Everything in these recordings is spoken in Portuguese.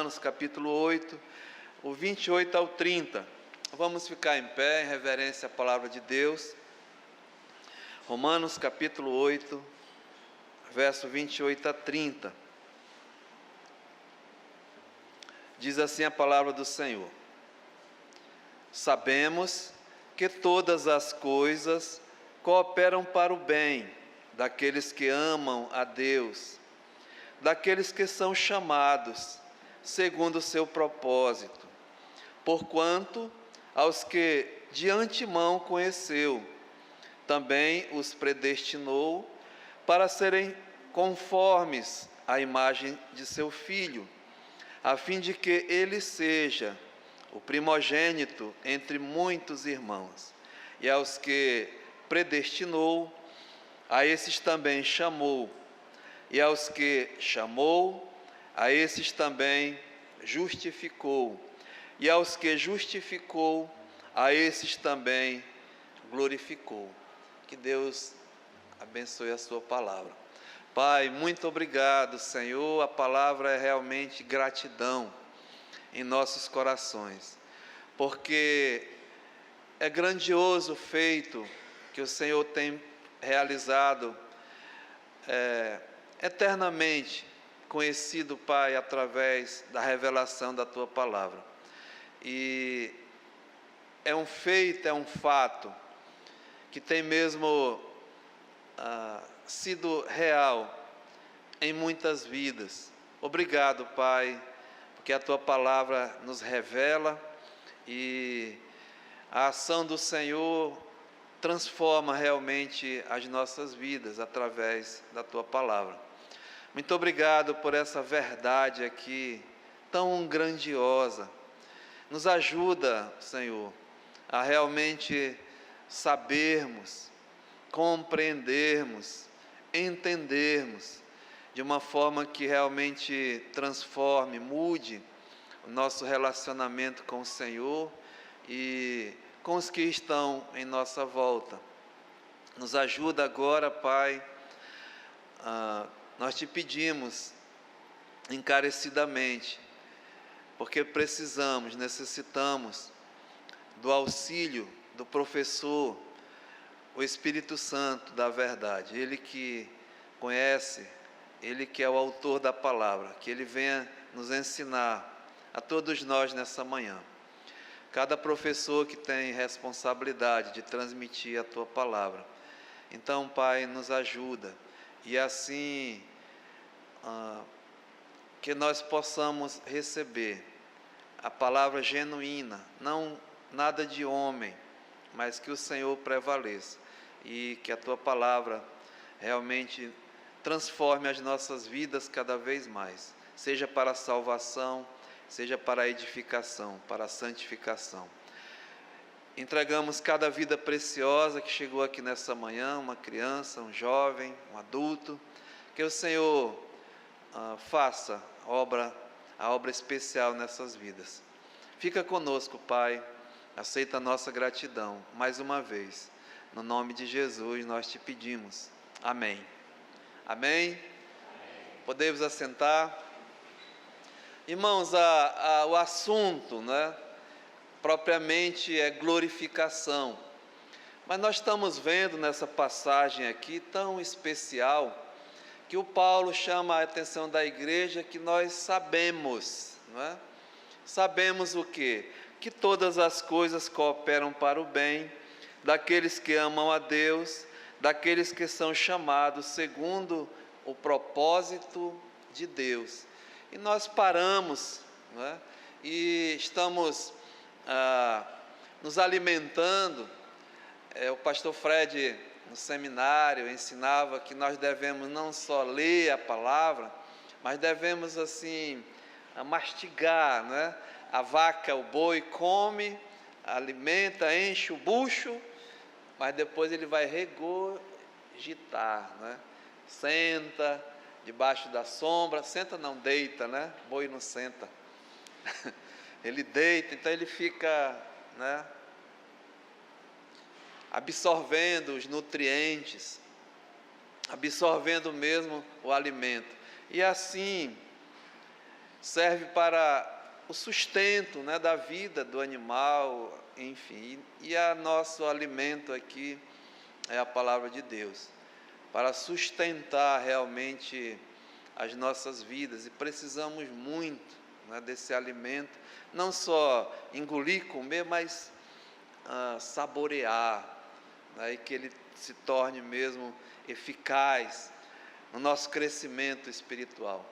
Romanos capítulo 8, o 28 ao 30. Vamos ficar em pé em reverência à palavra de Deus. Romanos capítulo 8, verso 28 a 30. Diz assim a palavra do Senhor: Sabemos que todas as coisas cooperam para o bem daqueles que amam a Deus, daqueles que são chamados segundo o seu propósito. Porquanto aos que de antemão conheceu, também os predestinou para serem conformes à imagem de seu Filho, a fim de que ele seja o primogênito entre muitos irmãos. E aos que predestinou, a esses também chamou. E aos que chamou, a esses também justificou. E aos que justificou, a esses também glorificou. Que Deus abençoe a sua palavra. Pai, muito obrigado, Senhor. A palavra é realmente gratidão em nossos corações, porque é grandioso o feito que o Senhor tem realizado, eternamente conhecido, Pai, através da revelação da Tua palavra. E é um feito, é um fato que tem mesmo sido real em muitas vidas. Obrigado, Pai, porque a Tua palavra nos revela e a ação do Senhor transforma realmente as nossas vidas através da Tua palavra. Muito obrigado por essa verdade aqui, tão grandiosa. Nos ajuda, Senhor, a realmente sabermos, compreendermos, entendermos, de uma forma que realmente transforme, mude o nosso relacionamento com o Senhor e com os que estão em nossa volta. Nos ajuda agora, Pai. Nós te pedimos encarecidamente, porque necessitamos do auxílio do professor, o Espírito Santo da verdade, Ele que conhece, Ele que é o autor da palavra, que Ele venha nos ensinar a todos nós nessa manhã. Cada professor que tem responsabilidade de transmitir a Tua palavra. Então, Pai, nos ajuda, e assim que nós possamos receber a palavra genuína, não nada de homem, mas que o Senhor prevaleça e que a Tua palavra realmente transforme as nossas vidas cada vez mais, seja para a salvação, seja para a edificação, para a santificação. Entregamos cada vida preciosa que chegou aqui nessa manhã, uma criança, um jovem, um adulto, que o Senhor faça a obra especial nessas vidas. Fica conosco, Pai, aceita a nossa gratidão, mais uma vez, no nome de Jesus nós te pedimos, amém. Amém? Podemos assentar. Irmãos, o assunto, propriamente é glorificação, mas nós estamos vendo nessa passagem aqui tão especial, que o Paulo chama a atenção da igreja que nós sabemos, Sabemos o quê? Que todas as coisas cooperam para o bem daqueles que amam a Deus, daqueles que são chamados segundo o propósito de Deus. E nós paramos, e estamos nos alimentando. O pastor Fred, no seminário, ensinava que nós devemos não só ler a palavra, mas devemos assim mastigar, A vaca, o boi come, alimenta, enche o bucho, mas depois ele vai regurgitar, Senta debaixo da sombra, senta não, deita, Boi não senta. Ele deita, então ele fica, absorvendo os nutrientes, absorvendo mesmo o alimento. E assim serve para o sustento, né, da vida do animal, enfim. E nosso alimento aqui é a palavra de Deus, para sustentar realmente as nossas vidas. E precisamos muito, né, desse alimento, não só engolir, comer, mas saborear, né, e que ele se torne mesmo eficaz no nosso crescimento espiritual,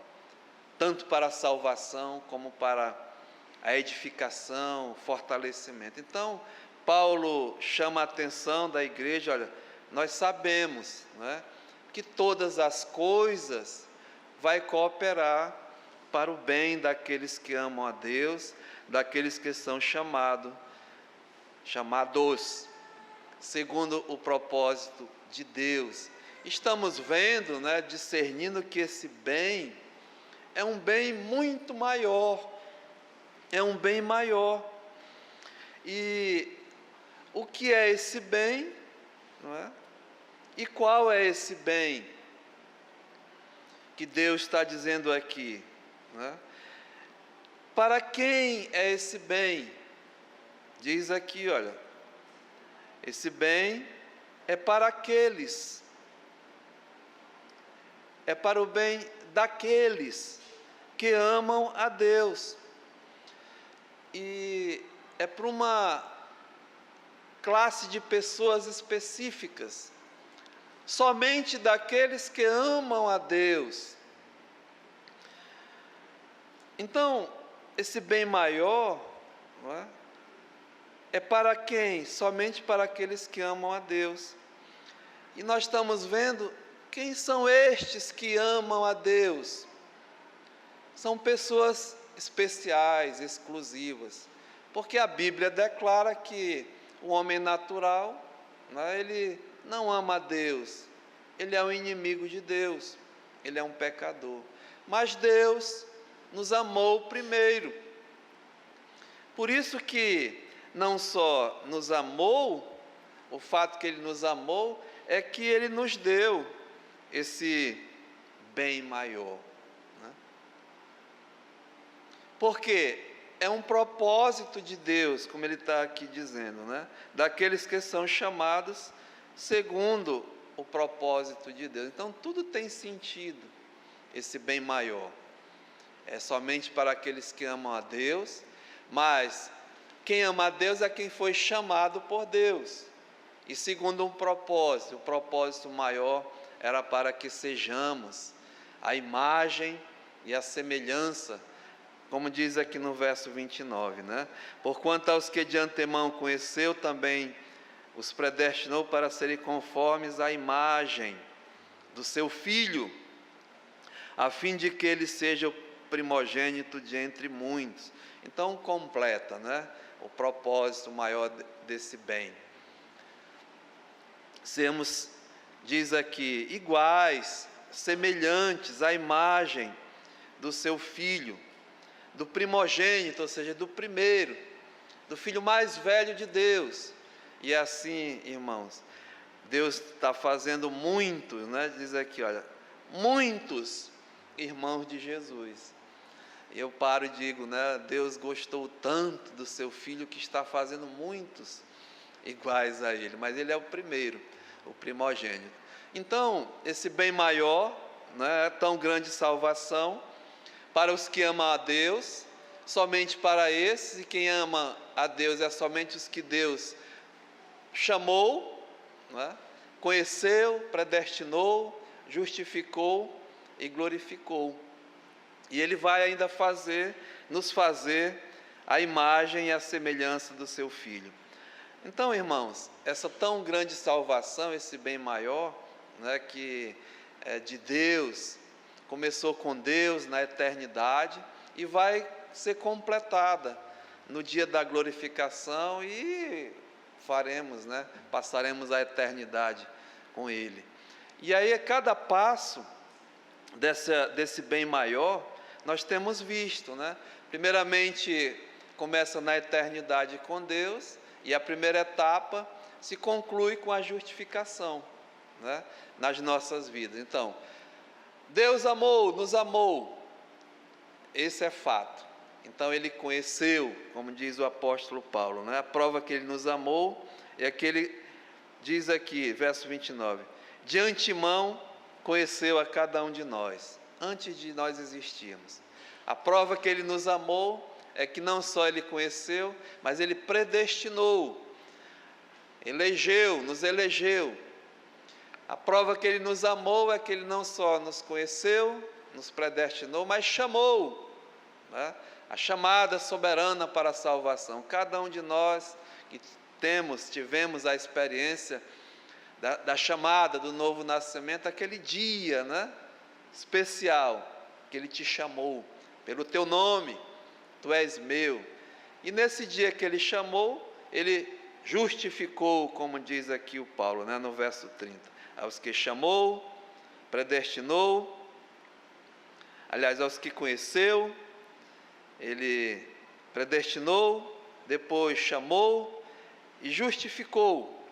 tanto para a salvação como para a edificação, fortalecimento. Então, Paulo chama a atenção da igreja: olha, nós sabemos, né, que todas as coisas vai cooperar para o bem daqueles que amam a Deus, daqueles que são chamados segundo o propósito de Deus. Estamos vendo, né, discernindo que esse bem é um bem muito maior, é um bem maior. E o que é esse bem, não é? E qual é esse bem que Deus está dizendo aqui, não é? Para quem é esse bem? Diz aqui, olha, esse bem é para aqueles, é para o bem daqueles que amam a Deus. E é para uma classe de pessoas específicas, somente daqueles que amam a Deus. Então, esse bem maior, não é para quem? Somente para aqueles que amam a Deus. E nós estamos vendo quem são estes que amam a Deus. São pessoas especiais, exclusivas, porque a Bíblia declara que o homem natural, né, ele não ama a Deus, ele é um inimigo de Deus, ele é um pecador. Mas Deus nos amou primeiro. Por isso que não só nos amou, o fato que ele nos amou é que ele nos deu esse bem maior, né? Porque é um propósito de Deus, como ele está aqui dizendo, né? Daqueles que são chamados segundo o propósito de Deus. Então tudo tem sentido, esse bem maior. É somente para aqueles que amam a Deus, mas quem ama a Deus é quem foi chamado por Deus. E segundo um propósito, o propósito maior era para que sejamos a imagem e a semelhança, como diz aqui no verso 29, né? Porquanto aos que de antemão conheceu, também os predestinou para serem conformes à imagem do seu Filho, a fim de que ele seja o primogênito de entre muitos. Então completa, né, o propósito maior desse bem. Sermos, diz aqui, iguais, semelhantes à imagem do seu Filho, do primogênito, ou seja, do primeiro, do filho mais velho de Deus. E assim, irmãos, Deus está fazendo muito, né? Diz aqui, olha, muitos irmãos de Jesus. Eu paro e digo, né? Deus gostou tanto do seu filho que está fazendo muitos iguais a ele, mas ele é o primeiro, o primogênito. Então, esse bem maior, né? Tão grande salvação para os que amam a Deus, somente para esses, e quem ama a Deus é somente os que Deus chamou, né? Conheceu, predestinou, justificou e glorificou. E Ele vai ainda nos fazer a imagem e a semelhança do seu Filho. Então, irmãos, essa tão grande salvação, esse bem maior, né, que é de Deus, começou com Deus na eternidade e vai ser completada no dia da glorificação e faremos, né, passaremos a eternidade com Ele. E aí, a cada passo desse bem maior, nós temos visto, né? Primeiramente, começa na eternidade com Deus, e a primeira etapa se conclui com a justificação, né, nas nossas vidas. Então, Deus nos amou, esse é fato. Então ele conheceu, como diz o apóstolo Paulo, né? A prova que ele nos amou é que ele diz aqui, verso 29, de antemão conheceu a cada um de nós, antes de nós existirmos. A prova que ele nos amou é que não só ele conheceu, mas ele predestinou, nos elegeu. A prova que ele nos amou é que ele não só nos conheceu, nos predestinou, mas chamou, né? A chamada soberana para a salvação. Cada um de nós que tivemos a experiência da chamada, do novo nascimento, aquele dia, né, especial, que ele te chamou, pelo teu nome, tu és meu. E nesse dia que ele chamou, ele justificou, como diz aqui o Paulo, né, no verso 30, aos que chamou, predestinou, aliás, aos que conheceu, ele predestinou, depois chamou e justificou.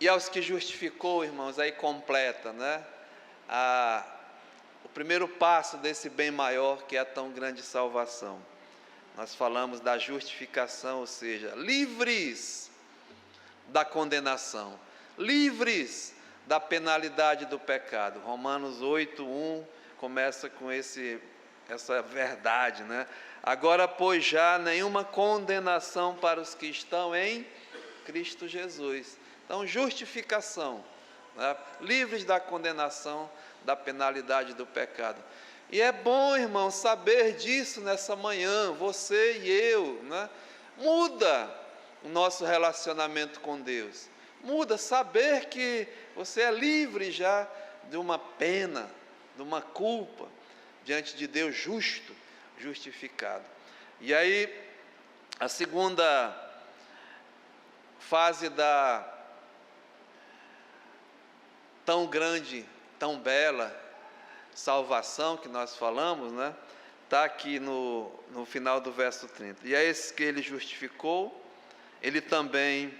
E aos que justificou, irmãos, aí completa, né? O primeiro passo desse bem maior, que é a tão grande salvação. Nós falamos da justificação, ou seja, livres da condenação, livres da penalidade do pecado. Romanos 8:1 começa com essa verdade, né? Agora, pois, já nenhuma condenação para os que estão em Cristo Jesus. Então, justificação, né? Livres da condenação, da penalidade do pecado. E é bom, irmão, saber disso nessa manhã, você e eu, né? Muda o nosso relacionamento com Deus. Muda saber que você é livre já de uma pena, de uma culpa, diante de Deus justo, justificado. E aí, a segunda fase da tão grande, tão bela salvação que nós falamos, né? Está aqui no final do verso 30. E a esse que ele justificou, ele também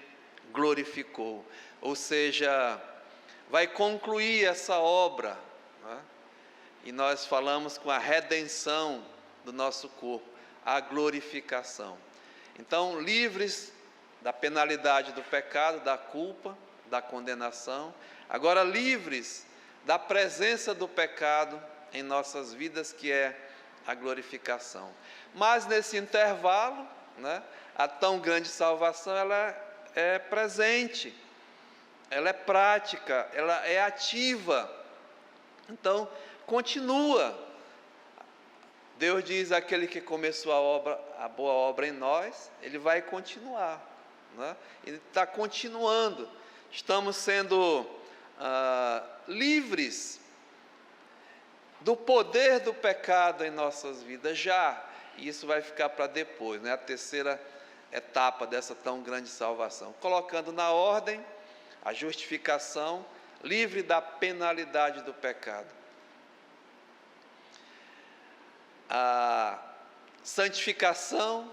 glorificou. Ou seja, vai concluir essa obra, né? E nós falamos com a redenção do nosso corpo, a glorificação. Então, livres da penalidade do pecado, da culpa, da condenação, agora livres da presença do pecado em nossas vidas, que é a glorificação. Mas nesse intervalo, né, a tão grande salvação, ela é presente, ela é prática, ela é ativa. Então, continua. Deus diz: aquele que começou a boa obra em nós, ele vai continuar, né? Ele está continuando. Estamos sendo livres do poder do pecado em nossas vidas já, e isso vai ficar para depois, né? A terceira etapa dessa tão grande salvação, colocando na ordem a justificação, livre da penalidade do pecado. A santificação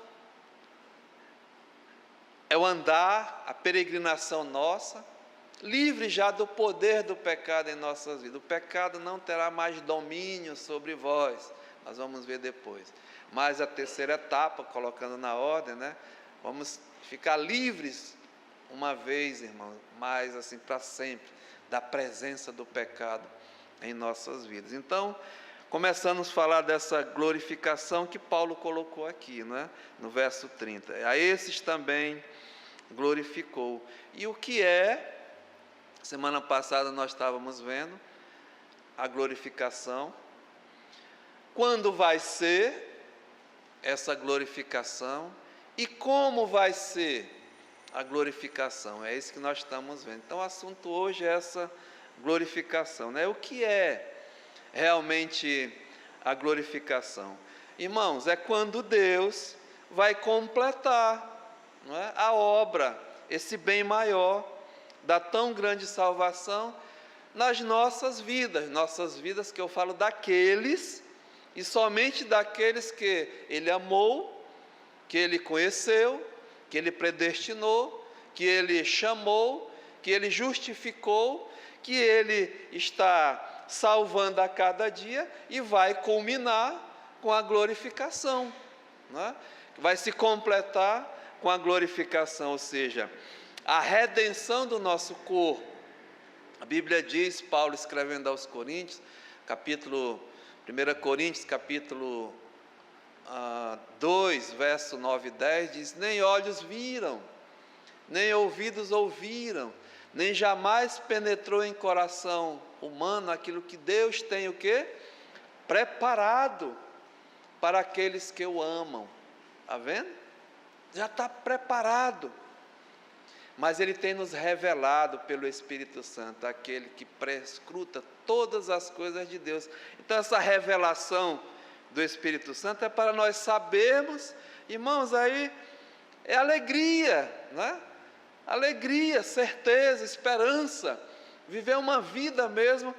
é o andar, a peregrinação nossa, livre já do poder do pecado em nossas vidas. O pecado não terá mais domínio sobre vós, nós vamos ver depois. Mas a terceira etapa, colocando na ordem, né? Vamos ficar livres uma vez, irmão, mas assim para sempre, da presença do pecado em nossas vidas. Então, começamos a falar dessa glorificação que Paulo colocou aqui, né? No verso 30. A esses também glorificou. E o que é? Semana passada nós estávamos vendo a glorificação. Quando vai ser essa glorificação? E como vai ser a glorificação? É isso que nós estamos vendo. Então, o assunto hoje é essa glorificação, né? O que é realmente a glorificação? Irmãos, é quando Deus vai completar, não é, a obra, esse bem maior da tão grande salvação nas nossas vidas que eu falo daqueles, e somente daqueles que Ele amou, que Ele conheceu, que Ele predestinou, que Ele chamou, que Ele justificou, que Ele está salvando a cada dia e vai culminar com a glorificação, né? Vai se completar com a glorificação, ou seja, a redenção do nosso corpo. A Bíblia diz, Paulo escrevendo aos Coríntios, 1 Coríntios, capítulo 2, verso 9 e 10, diz: nem olhos viram, nem ouvidos ouviram, nem jamais penetrou em coração humano aquilo que Deus tem o quê? Preparado para aqueles que o amam. Está vendo? Já está preparado. Mas Ele tem nos revelado pelo Espírito Santo, aquele que prescruta todas as coisas de Deus. Então essa revelação do Espírito Santo é para nós sabermos, irmãos, aí é alegria, né? Alegria, certeza, esperança, viver uma vida mesmo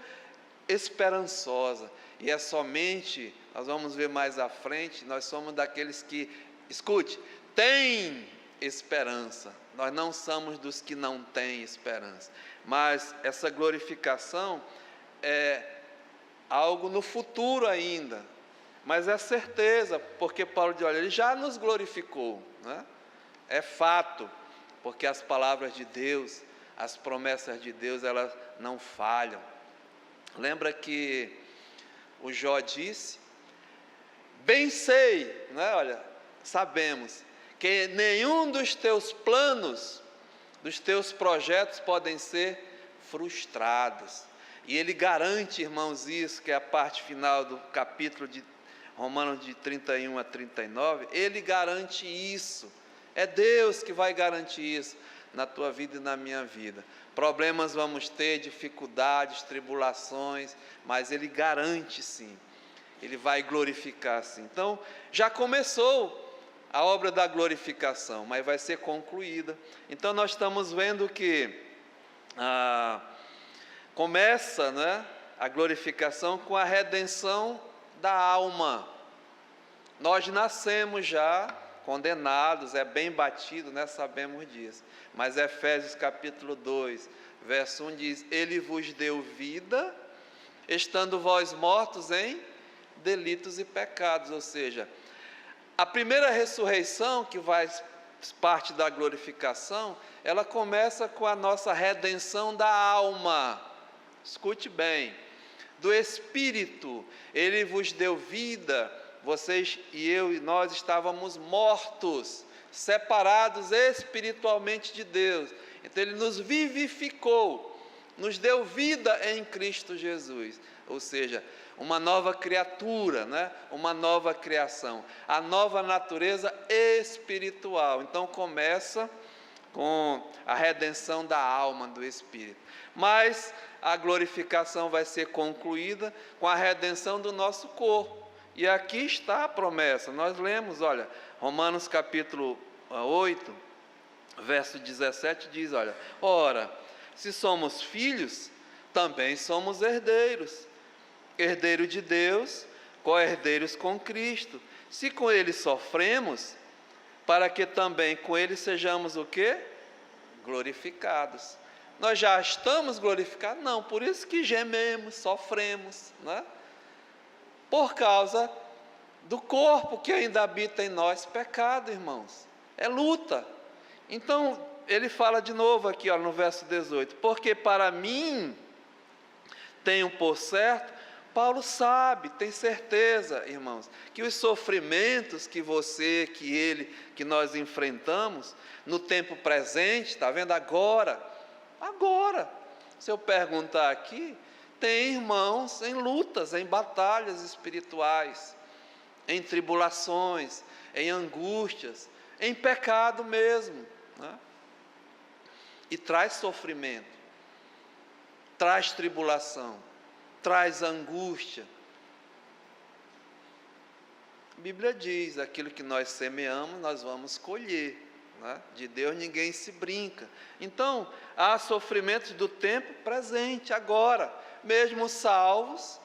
esperançosa. E é somente, nós vamos ver mais à frente, nós somos daqueles que, escute, tem esperança. Nós não somos dos que não têm esperança. Mas essa glorificação é algo no futuro ainda. Mas é certeza, porque Paulo diz, olha, Ele já nos glorificou, né? É fato, porque as palavras de Deus, as promessas de Deus, elas não falham. Lembra que o Jó disse, bem sei, né? Olha, sabemos que nenhum dos teus planos, dos teus projetos podem ser frustrados. E ele garante, irmãos, isso, que é a parte final do capítulo de Romanos de 31 a 39, ele garante isso. É Deus que vai garantir isso na tua vida e na minha vida. Problemas vamos ter, dificuldades, tribulações, mas Ele garante sim. Ele vai glorificar sim. Então, já começou a obra da glorificação, mas vai ser concluída. Então, nós estamos vendo que começa, né, a glorificação com a redenção da alma. Nós nascemos já condenados, é bem batido, né? Sabemos disso. Mas Efésios capítulo 2, verso 1 diz, Ele vos deu vida, estando vós mortos em delitos e pecados. Ou seja, a primeira ressurreição, que faz parte da glorificação, ela começa com a nossa redenção da alma. Escute bem, do Espírito. Ele vos deu vida. Vocês e eu e nós estávamos mortos, separados espiritualmente de Deus. Então Ele nos vivificou, nos deu vida em Cristo Jesus. Ou seja, uma nova criatura, né? Uma nova criação, a nova natureza espiritual. Então começa com a redenção da alma, do Espírito. Mas a glorificação vai ser concluída com a redenção do nosso corpo. E aqui está a promessa, nós lemos, olha, Romanos capítulo 8, verso 17 diz, olha, ora, se somos filhos, também somos herdeiros, herdeiro de Deus, co-herdeiros com Cristo, se com Ele sofremos, para que também com Ele sejamos o quê? Glorificados. Nós já estamos glorificados? Não, por isso que gememos, sofremos, né? Por causa do corpo que ainda habita em nós, pecado, irmãos, é luta. Então, ele fala de novo aqui, ó, no verso 18, porque para mim, tenho por certo, Paulo sabe, tem certeza, irmãos, que os sofrimentos que você, que ele, que nós enfrentamos, no tempo presente, está vendo, agora, se eu perguntar aqui, tem irmãos em lutas, em batalhas espirituais, em tribulações, em angústias, em pecado mesmo, né? E traz sofrimento, traz tribulação, traz angústia. A Bíblia diz, aquilo que nós semeamos, nós vamos colher, né? De Deus ninguém se brinca. Então, há sofrimentos do tempo presente, agora, mesmo salvos,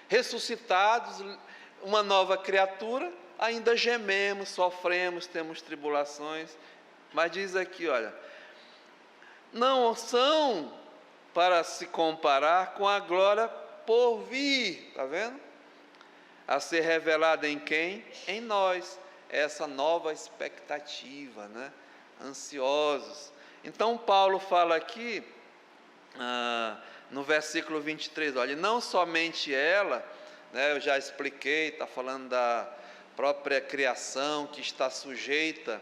ressuscitados, uma nova criatura, ainda gememos, sofremos, temos tribulações, mas diz aqui, olha, não são para se comparar com a glória por vir, está vendo? a ser revelada em quem? Em nós. Essa nova expectativa, né? Ansiosos. Então Paulo fala aqui, no versículo 23, olha, não somente ela, né, eu já expliquei, está falando da própria criação que está sujeita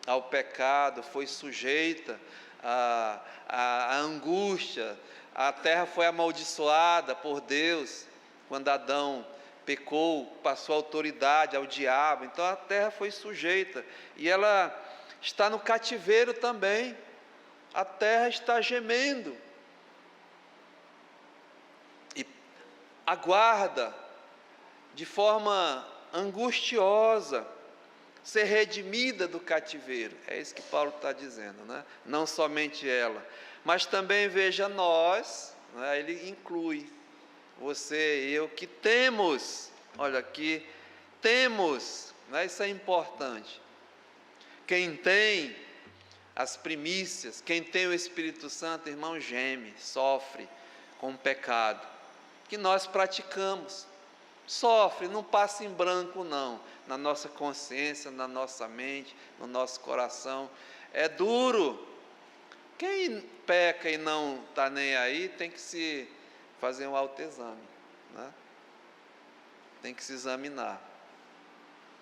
ao pecado, foi sujeita à angústia, a terra foi amaldiçoada por Deus, quando Adão pecou, passou autoridade ao diabo, então a terra foi sujeita, e ela está no cativeiro também, a terra está gemendo, e aguarda, de forma angustiosa, ser redimida do cativeiro. É isso que Paulo está dizendo, né? Não somente ela, mas também veja nós, né? Ele inclui você e eu, que temos, olha aqui, temos, né? Isso é importante. Quem tem as primícias, quem tem o Espírito Santo, irmão, geme, sofre com o pecado que nós praticamos. Sofre, não passa em branco não, na nossa consciência, na nossa mente, no nosso coração, é duro. Quem peca e não está nem aí, tem que se fazer um autoexame, né? Tem que se examinar,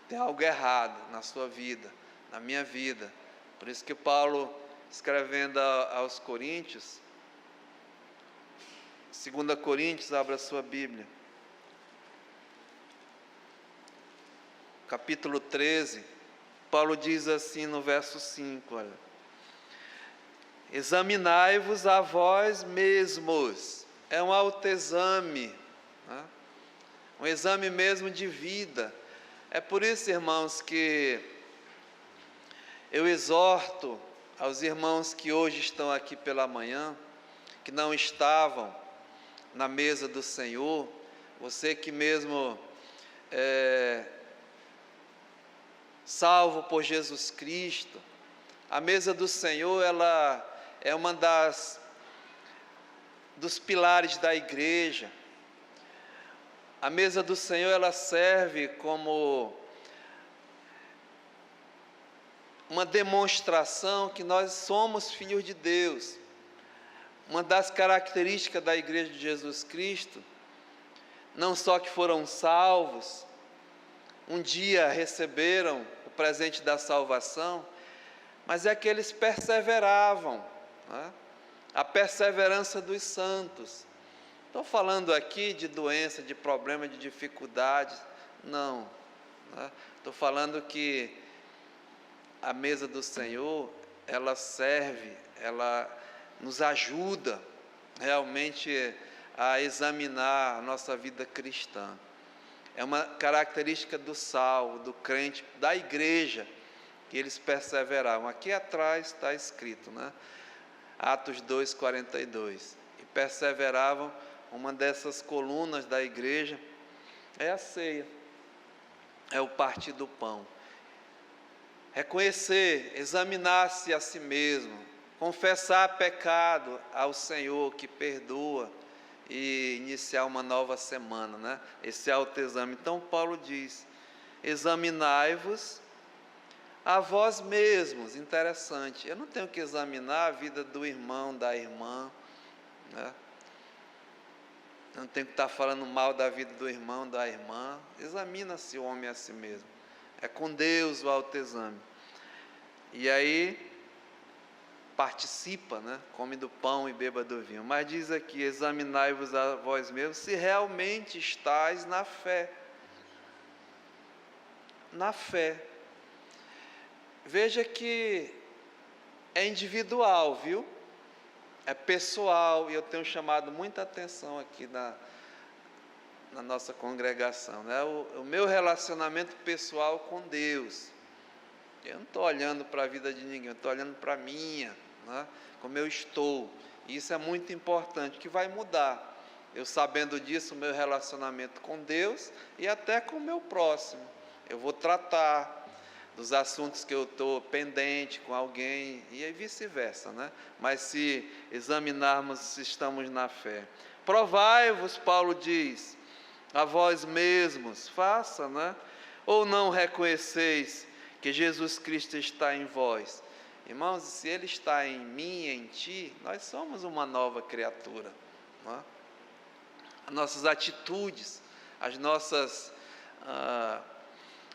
tem algo errado na sua vida, na minha vida. Por isso que Paulo, escrevendo aos Coríntios, 2 Coríntios, abra a sua Bíblia, capítulo 13, Paulo diz assim no verso 5, olha, examinai-vos a vós mesmos, é um autoexame, né? Um exame mesmo de vida. É por isso, irmãos, que eu exorto aos irmãos que hoje estão aqui pela manhã, que não estavam na mesa do Senhor, você que mesmo salvo por Jesus Cristo, a mesa do Senhor, ela é uma dos pilares da igreja. A mesa do Senhor, ela serve como uma demonstração que nós somos filhos de Deus. Uma das características da igreja de Jesus Cristo, não só que foram salvos, um dia receberam o presente da salvação, mas é que eles perseveravam, né? A perseverança dos santos. Estou falando aqui de doença, de problema, de dificuldade, não, né? Estou falando que a mesa do Senhor, ela serve, ela nos ajuda realmente a examinar a nossa vida cristã. É uma característica do salvo, do crente, da igreja, que eles perseveravam. Aqui atrás está escrito, né? Atos 2:42. E perseveravam, uma dessas colunas da igreja é a ceia, é o partir do pão. Reconhecer, examinar-se a si mesmo, confessar pecado ao Senhor que perdoa, e iniciar uma nova semana, né? Esse autoexame. Então Paulo diz, examinai-vos a vós mesmos. Interessante, eu não tenho que examinar a vida do irmão, da irmã, né? Eu não tenho que estar falando mal da vida do irmão, da irmã. Examina-se o homem a si mesmo, é com Deus o autoexame. E aí participa, né? Come do pão e beba do vinho. Mas diz aqui, examinai-vos a vós mesmos, se realmente estáis na fé. Na fé. Veja que é individual, viu? É pessoal, e eu tenho chamado muita atenção aqui na nossa congregação, né? O meu relacionamento pessoal com Deus. Eu não estou olhando para a vida de ninguém, eu estou olhando para a minha, né? Como eu estou. E isso é muito importante, que vai mudar. Eu sabendo disso, o meu relacionamento com Deus e até com o meu próximo. Eu vou tratar dos assuntos que eu estou pendente com alguém e vice-versa, né? Mas se examinarmos se estamos na fé. Provai-vos, Paulo diz, a vós mesmos, faça, né? Ou não reconheceis que Jesus Cristo está em vós? Irmãos, se Ele está em mim e em ti, nós somos uma nova criatura, não é? As nossas atitudes, as nossas...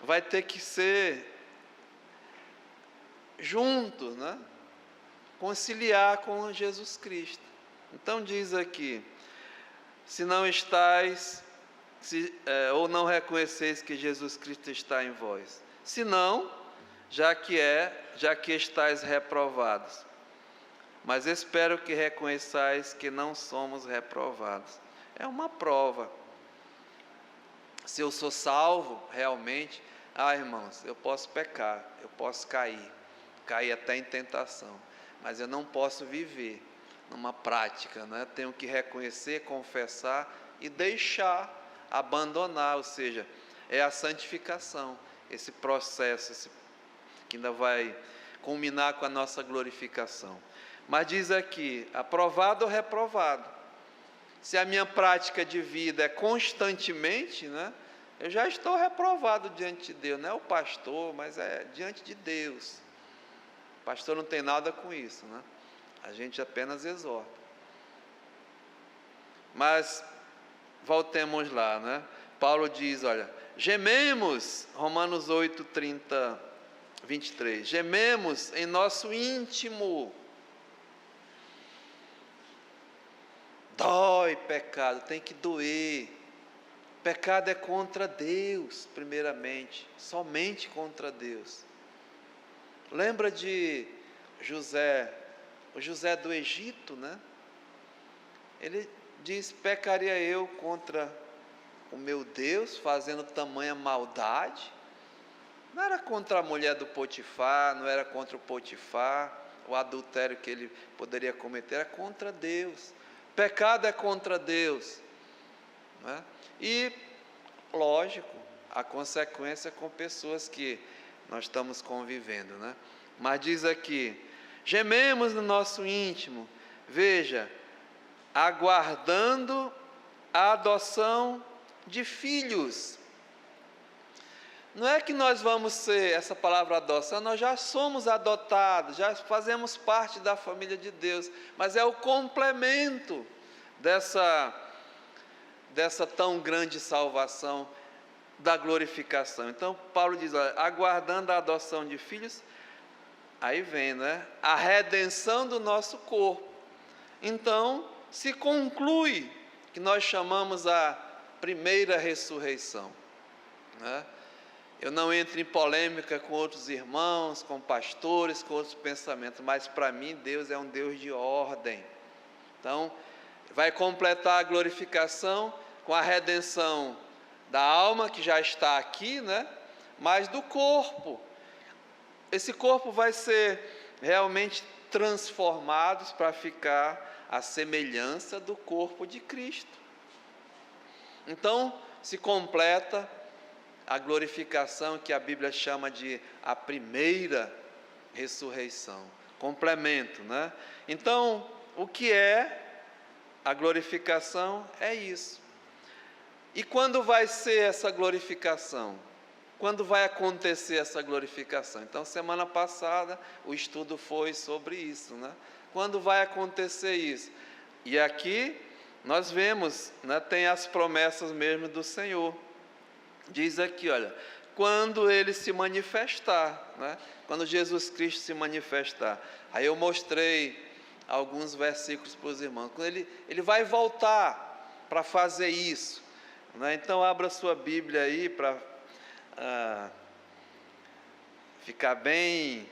vai ter que ser juntos, né? Conciliar com Jesus Cristo. Então diz aqui, se não estáis, ou não reconheceis que Jesus Cristo está em vós, se não, já que estáis reprovados, mas espero que reconheçais que não somos reprovados. É uma prova. Se eu sou salvo realmente, irmãos, eu posso pecar, eu posso cair até em tentação, mas eu não posso viver numa prática, né? Tenho que reconhecer, confessar e deixar, abandonar, ou seja, é a santificação, esse processo que ainda vai culminar com a nossa glorificação. Mas diz aqui, aprovado ou reprovado. Se a minha prática de vida é constantemente, né? Eu já estou reprovado diante de Deus, não é o pastor, mas é diante de Deus. O pastor não tem nada com isso, né? A gente apenas exorta. Mas voltemos lá, né? Paulo diz, olha, gememos, Romanos 8, 30, 23, gememos em nosso íntimo. Dói pecado, tem que doer. Pecado é contra Deus, primeiramente, somente contra Deus. Lembra de José, o José do Egito, né? Ele diz, pecaria eu contra o meu Deus, fazendo tamanha maldade? Não era contra a mulher do Potifar, não era contra o Potifar, o adultério que ele poderia cometer, era contra Deus. Pecado é contra Deus, né? E, lógico, a consequência com pessoas que nós estamos convivendo, né? Mas diz aqui, gememos no nosso íntimo, veja, aguardando a adoção de filhos. Não é que nós vamos ser, essa palavra adoção, nós já somos adotados, já fazemos parte da família de Deus, mas é o complemento dessa tão grande salvação, da glorificação. Então, Paulo diz, olha, aguardando a adoção de filhos, aí vem, né? A redenção do nosso corpo. Então, se conclui que nós chamamos a primeira ressurreição, né? Eu não entro em polêmica com outros irmãos, com pastores, com outros pensamentos, mas para mim Deus é um Deus de ordem. Então, vai completar a glorificação com a redenção da alma, que já está aqui, né? Mas do corpo. Esse corpo vai ser realmente transformado para ficar à semelhança do corpo de Cristo. Então, se completa a glorificação que a Bíblia chama de a primeira ressurreição. Complemento, né? Então, o que é a glorificação? É isso. E quando vai ser essa glorificação? Quando vai acontecer essa glorificação? Então, semana passada, o estudo foi sobre isso, né? Quando vai acontecer isso? E aqui, nós vemos, né, tem as promessas mesmo do Senhor. Diz aqui, olha, quando Ele se manifestar, né? Quando Jesus Cristo se manifestar. Aí eu mostrei alguns versículos para os irmãos. Quando Ele vai voltar para fazer isso, né? Então, abra sua Bíblia aí para ficar bem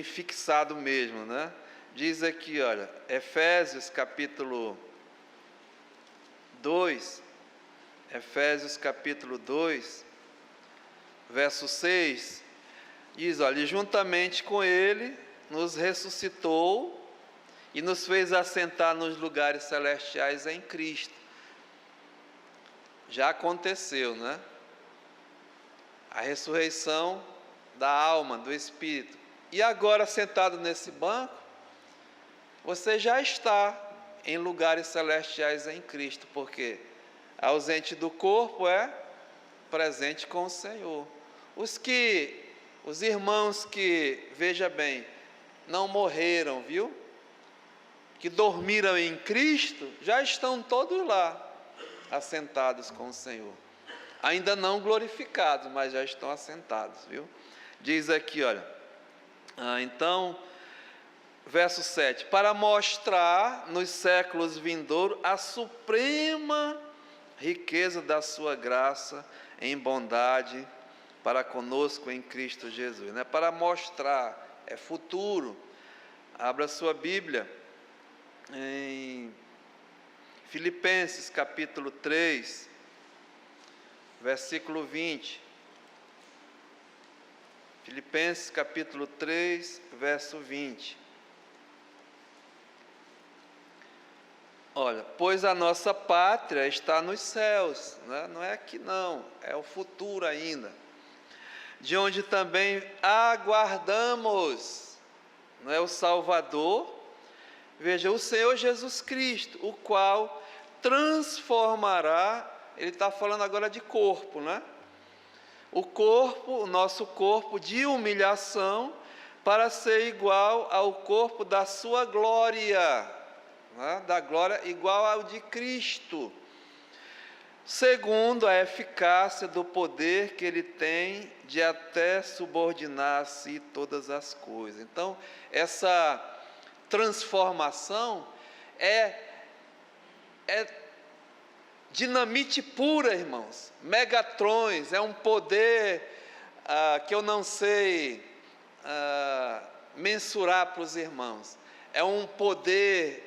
fixado mesmo, né? Diz aqui, olha, Efésios capítulo 2, verso 6, diz, olha, juntamente com Ele nos ressuscitou e nos fez assentar nos lugares celestiais em Cristo. Já aconteceu, né? A ressurreição da alma, do espírito. E agora, sentado nesse banco, você já está em lugares celestiais em Cristo, porque Ausente do corpo é presente com o Senhor. Os irmãos que, veja bem, não morreram, viu? Que dormiram em Cristo, já estão todos lá, assentados com o Senhor. Ainda não glorificados, mas já estão assentados, viu? Diz aqui, olha, então, verso 7, para mostrar nos séculos vindouros a suprema riqueza da sua graça em bondade para conosco em Cristo Jesus, né? Para mostrar, é futuro. Abra sua Bíblia em Filipenses capítulo 3, versículo 20. Filipenses capítulo 3, verso 20. Olha, pois a nossa pátria está nos céus, né? Não é aqui não, é o futuro ainda, de onde também aguardamos, não é, o Salvador, veja, o Senhor Jesus Cristo, o qual transformará, ele está falando agora de corpo, né? O nosso corpo de humilhação, para ser igual ao corpo da sua glória, né? Da glória igual ao de Cristo, segundo a eficácia do poder que ele tem de até subordinar a si todas as coisas. Então, essa transformação é dinamite pura, irmãos, megatrons, é um poder que eu não sei mensurar para os irmãos, é um poder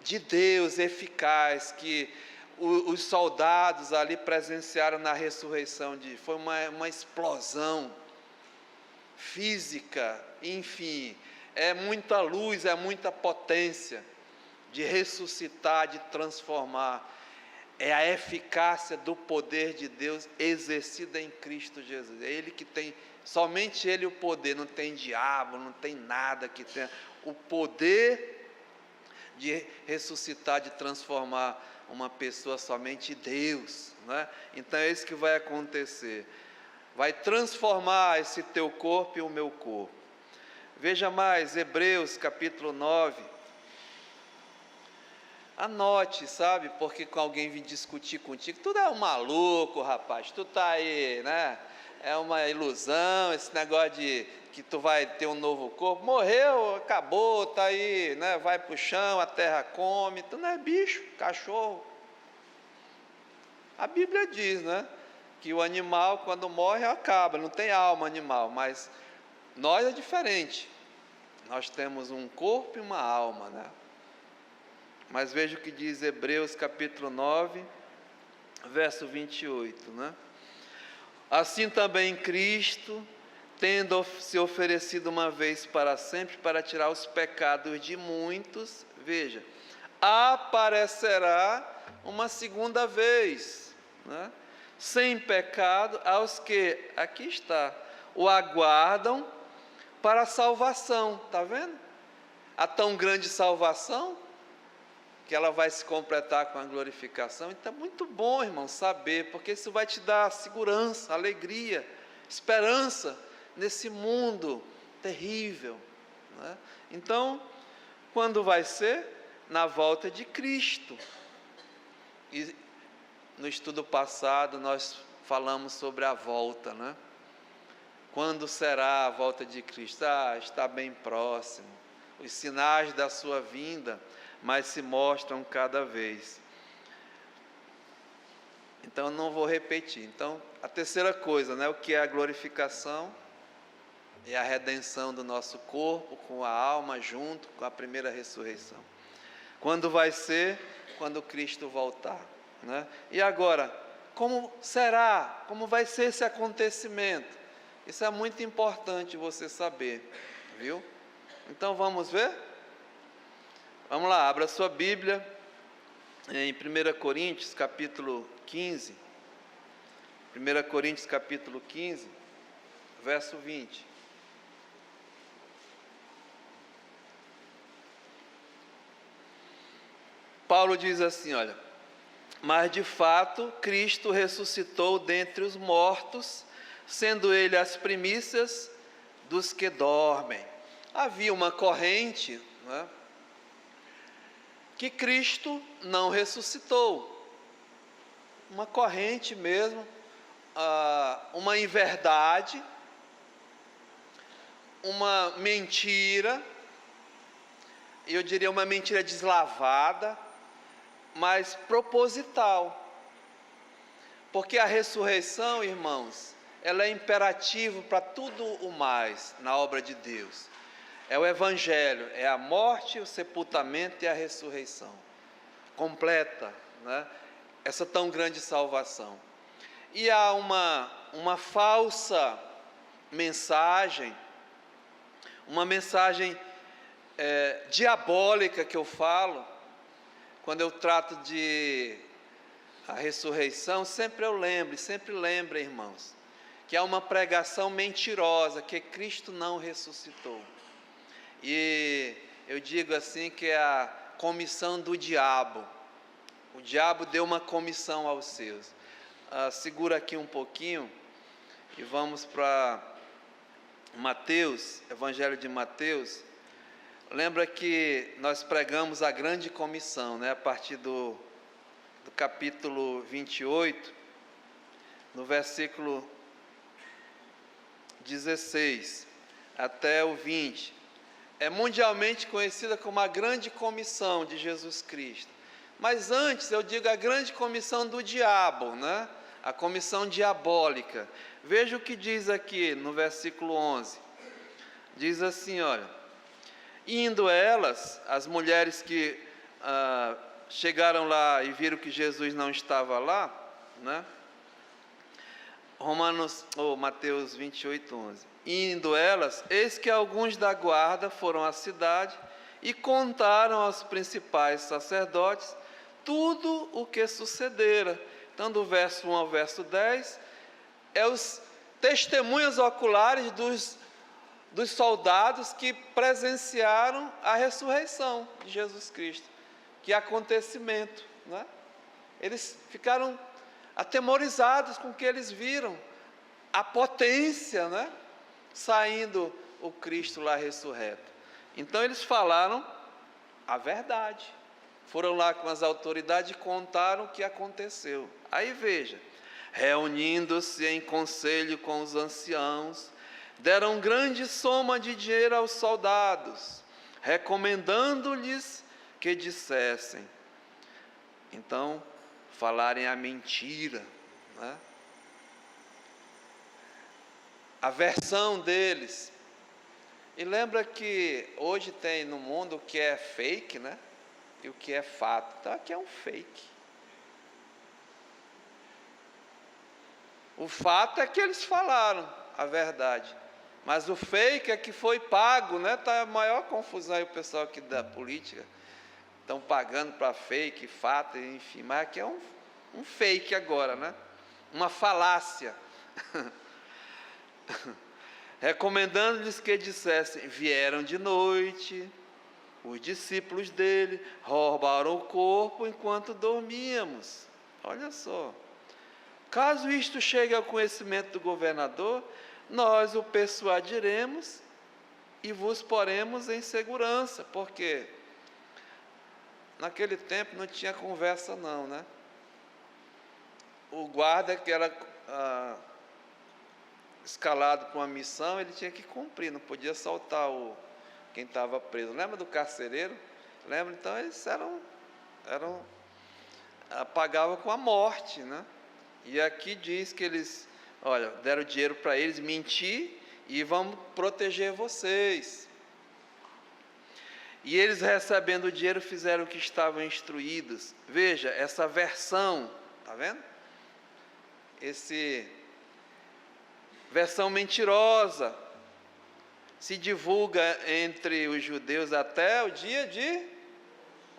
de Deus eficaz, que os soldados ali presenciaram na ressurreição, foi uma explosão física, enfim, é muita luz, é muita potência de ressuscitar, de transformar, é a eficácia do poder de Deus exercida em Cristo Jesus, é Ele que tem, somente Ele o poder, não tem diabo, não tem nada que tenha o poder de ressuscitar, de transformar uma pessoa, somente Deus, né? Então é isso que vai acontecer, vai transformar esse teu corpo e o meu corpo. Veja mais, Hebreus capítulo 9, anote, sabe, porque com alguém vir discutir contigo, tu é um maluco, rapaz, tu tá aí, né, é uma ilusão, esse negócio de que tu vai ter um novo corpo, morreu, acabou, tá aí, né, vai pro chão, a terra come, tu não é bicho, cachorro. A Bíblia diz, né, que o animal quando morre acaba, não tem alma animal, mas nós é diferente, nós temos um corpo e uma alma, né? Mas veja o que diz Hebreus capítulo 9, verso 28, né? Assim também Cristo, tendo se oferecido uma vez para sempre para tirar os pecados de muitos, veja, aparecerá uma segunda vez, né? Sem pecado aos que, aqui está, o aguardam para a salvação, está vendo? A tão grande salvação, que ela vai se completar com a glorificação. Então é muito bom, irmão, saber, porque isso vai te dar segurança, alegria, esperança nesse mundo terrível, né? Então, quando vai ser? Na volta de Cristo. E no estudo passado nós falamos sobre a volta, né? Quando será a volta de Cristo? Está bem próximo. Os sinais da sua vinda, mas se mostram cada vez. Então, não vou repetir. Então, a terceira coisa, né? O que é a glorificação? É a redenção do nosso corpo com a alma junto com a primeira ressurreição. Quando vai ser? Quando Cristo voltar, né? E agora, como será? Como vai ser esse acontecimento? Isso é muito importante você saber, viu? Então vamos ver? Vamos lá, abra sua Bíblia em 1 Coríntios capítulo 15. 1 Coríntios capítulo 15, verso 20. Paulo diz assim, olha, Mas de fato, Cristo ressuscitou dentre os mortos, sendo ele as primícias dos que dormem. Havia uma corrente, né, que Cristo não ressuscitou. Uma corrente mesmo, uma inverdade, uma mentira, eu diria uma mentira deslavada, mas proposital. Porque a ressurreição, irmãos, ela é imperativo para tudo o mais na obra de Deus. É o Evangelho, é a morte, o sepultamento e a ressurreição. Completa, né, essa tão grande salvação. E há uma falsa mensagem, uma mensagem diabólica que eu falo, quando eu trato de a ressurreição, sempre lembro, irmãos, que há uma pregação mentirosa, que Cristo não ressuscitou. E eu digo assim que é a comissão do diabo. O diabo deu uma comissão aos seus. Segura aqui um pouquinho e vamos para Mateus, Evangelho de Mateus. Lembra que nós pregamos a grande comissão, né? A partir do capítulo 28, no versículo 16 até o 20. É mundialmente conhecida como a grande comissão de Jesus Cristo. Mas antes eu digo a grande comissão do diabo, né? A comissão diabólica. Veja o que diz aqui no versículo 11. Diz assim, olha: indo elas, as mulheres que chegaram lá e viram que Jesus não estava lá, né? Mateus 28, 11. Indo elas, eis que alguns da guarda foram à cidade e contaram aos principais sacerdotes tudo o que sucedera. Então, do verso 1 ao verso 10, é os testemunhas oculares dos soldados que presenciaram a ressurreição de Jesus Cristo. Que acontecimento, né? Eles ficaram atemorizados com o que eles viram, a potência, né? Saindo o Cristo lá ressurreto. Então eles falaram a verdade, foram lá com as autoridades e contaram o que aconteceu. Aí veja, reunindo-se em conselho com os anciãos, deram grande soma de dinheiro aos soldados, recomendando-lhes que dissessem. Então, falarem a mentira, né? A versão deles. E lembra que hoje tem no mundo o que é fake, né? E o que é fato. Então aqui é um fake. O fato é que eles falaram a verdade. Mas o fake é que foi pago, né? Está a maior confusão aí o pessoal aqui da política. Estão pagando para fake, fato, enfim. Mas aqui é um fake agora, né? Uma falácia. Recomendando-lhes que dissessem: vieram de noite, os discípulos dele roubaram o corpo enquanto dormíamos. Olha só. Caso isto chegue ao conhecimento do governador, nós o persuadiremos e vos poremos em segurança, porque naquele tempo não tinha conversa não, né? O guarda que era escalado para uma missão, ele tinha que cumprir, não podia soltar quem estava preso. Lembra do carcereiro? Lembra? Então eles pagavam com a morte, né? E aqui diz que eles, olha, deram dinheiro para eles mentir e vamos proteger vocês. E eles, recebendo o dinheiro, fizeram o que estavam instruídos. Veja, essa versão, está vendo? Versão mentirosa se divulga entre os judeus até o dia de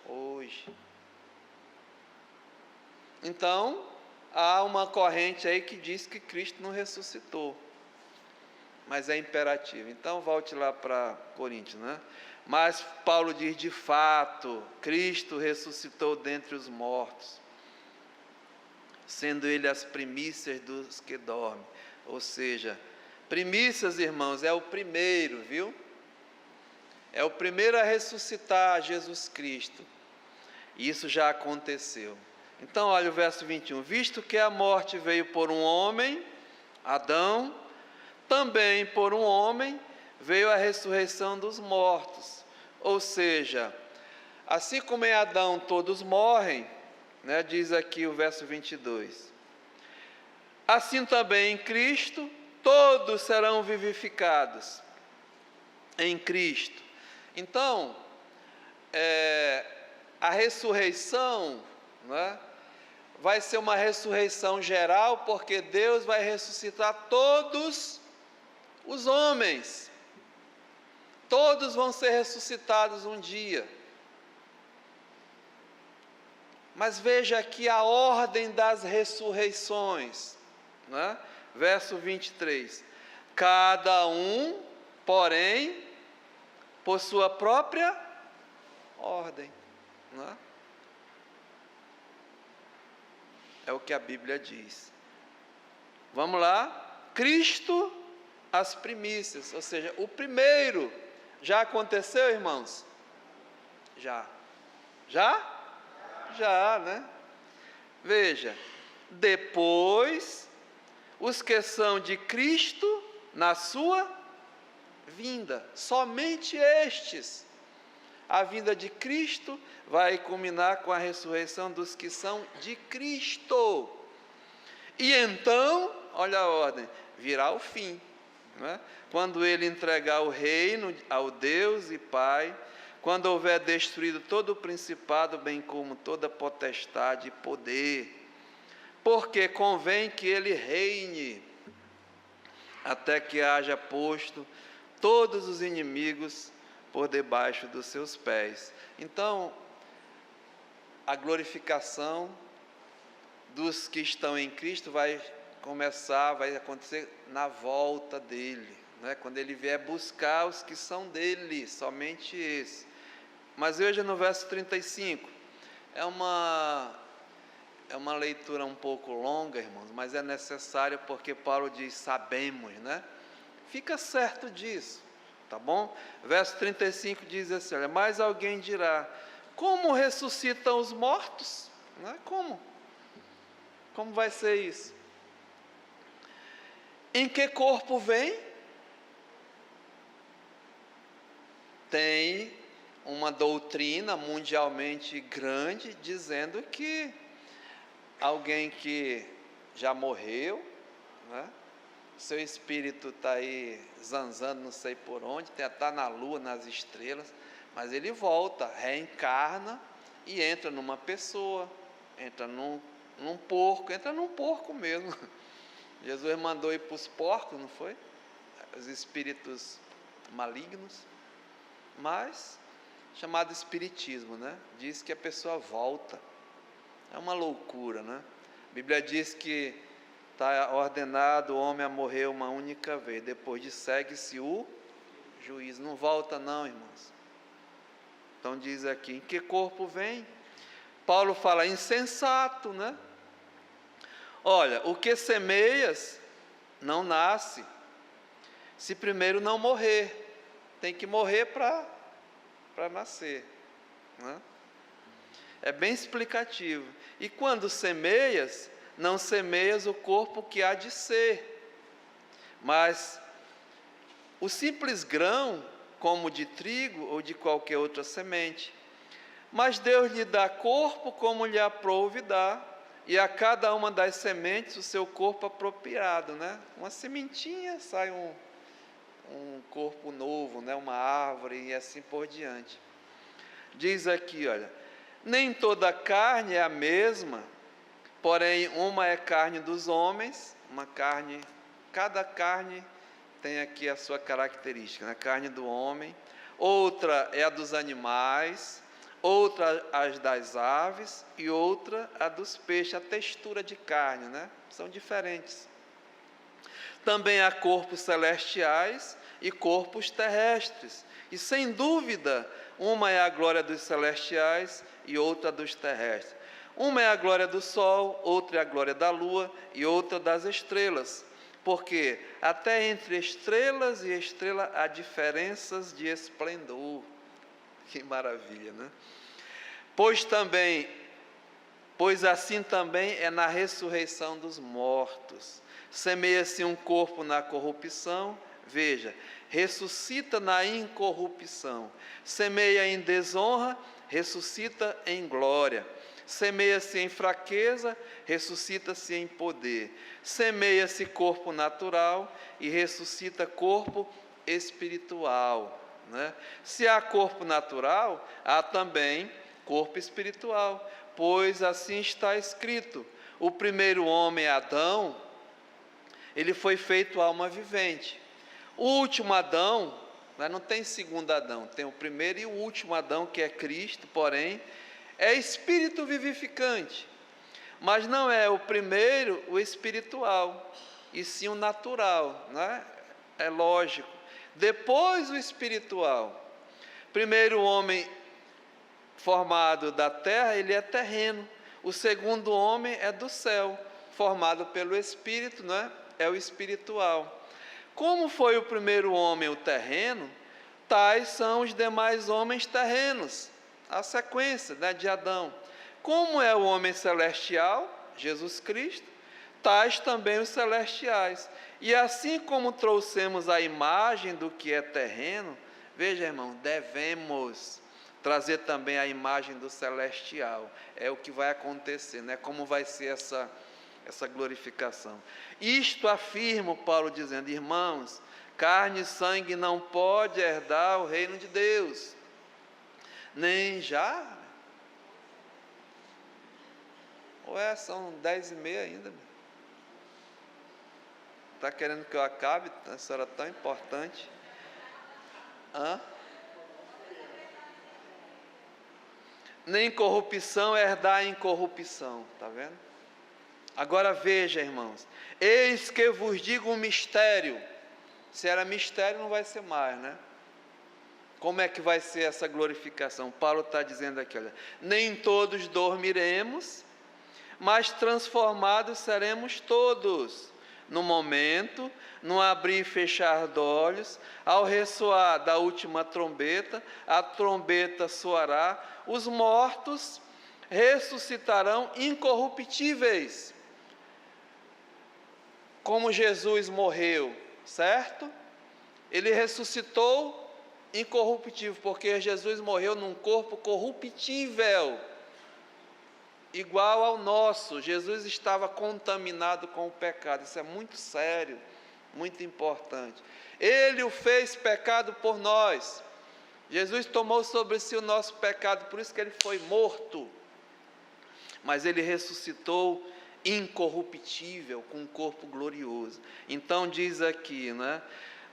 hoje. Então, há uma corrente aí que diz que Cristo não ressuscitou, mas é imperativo. Então, volte lá para Coríntios, né? Mas Paulo diz: de fato, Cristo ressuscitou dentre os mortos. sendo ele as primícias dos que dormem. Ou seja, primícias, irmãos, é o primeiro, viu? É o primeiro a ressuscitar, Jesus Cristo. E isso já aconteceu. Então, olha o verso 21. Visto que a morte veio por um homem, Adão, também por um homem veio a ressurreição dos mortos. Ou seja, assim como em Adão todos morrem, né, diz aqui o verso 22. Assim também em Cristo todos serão vivificados. Em Cristo. Então, a ressurreição, né, vai ser uma ressurreição geral, porque Deus vai ressuscitar todos os homens. Todos vão ser ressuscitados um dia. Mas veja aqui a ordem das ressurreições, né? Verso 23. Cada um, porém, por sua própria ordem, né? É o que a Bíblia diz. Vamos lá. Cristo, as primícias, ou seja, o primeiro. Já aconteceu, irmãos? Já. Já? Já, né? Veja, depois, os que são de Cristo na sua vinda, somente estes. A vinda de Cristo vai culminar com a ressurreição dos que são de Cristo. E então, olha a ordem, virá o fim, não é? Quando ele entregar o reino ao Deus e Pai, quando houver destruído todo o principado, bem como toda potestade e poder, porque convém que ele reine, até que haja posto todos os inimigos por debaixo dos seus pés. Então, a glorificação dos que estão em Cristo vai acontecer na volta dele, né? Quando ele vier buscar os que são dele, somente esses. Mas veja no verso 35, é uma leitura um pouco longa, irmãos, mas é necessária porque Paulo diz, sabemos, né? Fica certo disso, tá bom? Verso 35 diz assim, olha, mas alguém dirá, como ressuscitam os mortos? Né? Como? Como vai ser isso? Em que corpo vem? Tem uma doutrina mundialmente grande dizendo que alguém que já morreu, né? Seu espírito está aí zanzando não sei por onde, está na lua, nas estrelas, mas ele volta, reencarna e entra numa pessoa, entra num porco mesmo. Jesus mandou ir para os porcos, não foi? Os espíritos malignos, mas chamado espiritismo, né? Diz que a pessoa volta. É uma loucura, né? A Bíblia diz que está ordenado o homem a morrer uma única vez, depois de segue-se o juízo. Não volta não, irmãos. Então diz aqui, em que corpo vem? Paulo fala, insensato, né? Olha, o que semeias não nasce, se primeiro não morrer. Tem que morrer para nascer, né? É bem explicativo. E quando semeias, não semeias o corpo que há de ser, mas o simples grão, como de trigo ou de qualquer outra semente. Mas Deus lhe dá corpo como lhe aprouve dar, e a cada uma das sementes o seu corpo apropriado, né? Uma sementinha sai um corpo novo, né? Uma árvore e assim por diante. Diz aqui, olha, nem toda carne é a mesma, porém uma é carne dos homens, cada carne tem aqui a sua característica, a carne do homem, outra é a dos animais, outra as das aves e outra a dos peixes, a textura de carne, né? São diferentes. Também há corpos celestiais e corpos terrestres, e sem dúvida, uma é a glória dos celestiais e outra dos terrestres. Uma é a glória do sol, outra é a glória da lua e outra das estrelas. Porque até entre estrelas e estrela há diferenças de esplendor. Que maravilha, né? Pois assim também é na ressurreição dos mortos. Semeia-se um corpo na corrupção, veja, ressuscita na incorrupção. Semeia em desonra, ressuscita em glória. Semeia-se em fraqueza, ressuscita-se em poder. Semeia-se corpo natural e ressuscita corpo espiritual, né? Se há corpo natural, há também corpo espiritual, pois assim está escrito: o primeiro homem, Adão, ele foi feito alma vivente. O último Adão, mas não tem segundo Adão, tem o primeiro e o último Adão, que é Cristo, porém, é espírito vivificante. Mas não é o primeiro o espiritual, e sim o natural, né? É lógico. Depois o espiritual. Primeiro o homem formado da terra, ele é terreno. O segundo homem é do céu, formado pelo Espírito, né? É o espiritual. Como foi o primeiro homem o terreno, tais são os demais homens terrenos, a sequência, né, de Adão. Como é o homem celestial, Jesus Cristo, tais também os celestiais. E assim como trouxemos a imagem do que é terreno, veja, irmão, devemos trazer também a imagem do celestial. É o que vai acontecer, né? Como vai ser essa glorificação. Isto afirmo, Paulo dizendo: irmãos, carne e sangue não pode herdar o reino de Deus, nem já. Ué, são 10h30 ainda. Está querendo que eu acabe essa hora tão importante? Nem corrupção herdar incorrupção, está vendo? Agora veja, irmãos, eis que vos digo um mistério. Se era mistério, não vai ser mais, né? Como é que vai ser essa glorificação? Paulo está dizendo aqui, olha: nem todos dormiremos, mas transformados seremos todos, no momento, no abrir e fechar de olhos, ao ressoar da última trombeta, a trombeta soará, os mortos ressuscitarão incorruptíveis, como Jesus morreu, certo? Ele ressuscitou incorruptível, porque Jesus morreu num corpo corruptível, igual ao nosso. Jesus estava contaminado com o pecado. Isso é muito sério, muito importante. Ele o fez pecado por nós. Jesus tomou sobre si o nosso pecado, por isso que ele foi morto. Mas ele ressuscitou incorruptível, com um corpo glorioso. Então diz aqui, né?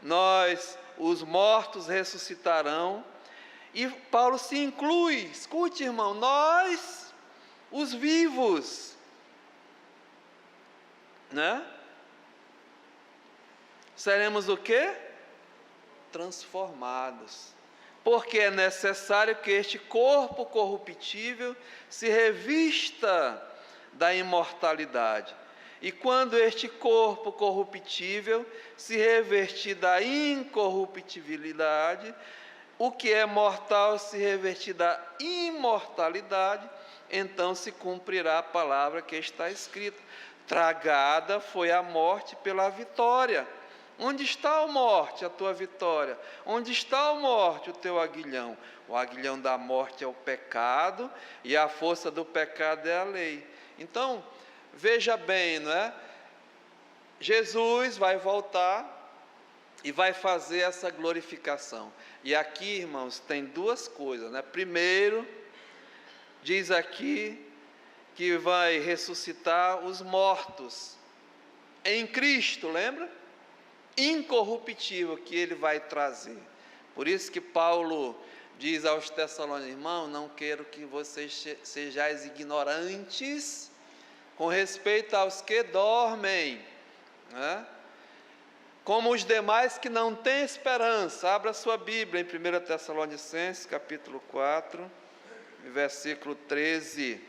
Nós, os mortos, ressuscitarão. E Paulo se inclui. Escute, irmão, nós, os vivos, né? Seremos o quê? Transformados. Porque é necessário que este corpo corruptível se revista da imortalidade. E quando este corpo corruptível se revestir da incorruptibilidade, o que é mortal se revestir da imortalidade, então se cumprirá a palavra que está escrita: tragada foi a morte pela vitória. Onde está a morte, a tua vitória? Onde está a morte, o teu aguilhão? O aguilhão da morte é o pecado, e a força do pecado é a lei. Então, veja bem, não é? Jesus vai voltar e vai fazer essa glorificação. E aqui, irmãos, tem duas coisas, né? Primeiro, diz aqui que vai ressuscitar os mortos em Cristo, lembra? Incorruptível que ele vai trazer. Por isso que Paulo diz aos Tessalonicenses: irmão, não quero que vocês sejais ignorantes com respeito aos que dormem, né? Como os demais que não têm esperança. Abra sua Bíblia em 1 Tessalonicenses, capítulo 4, versículo 13.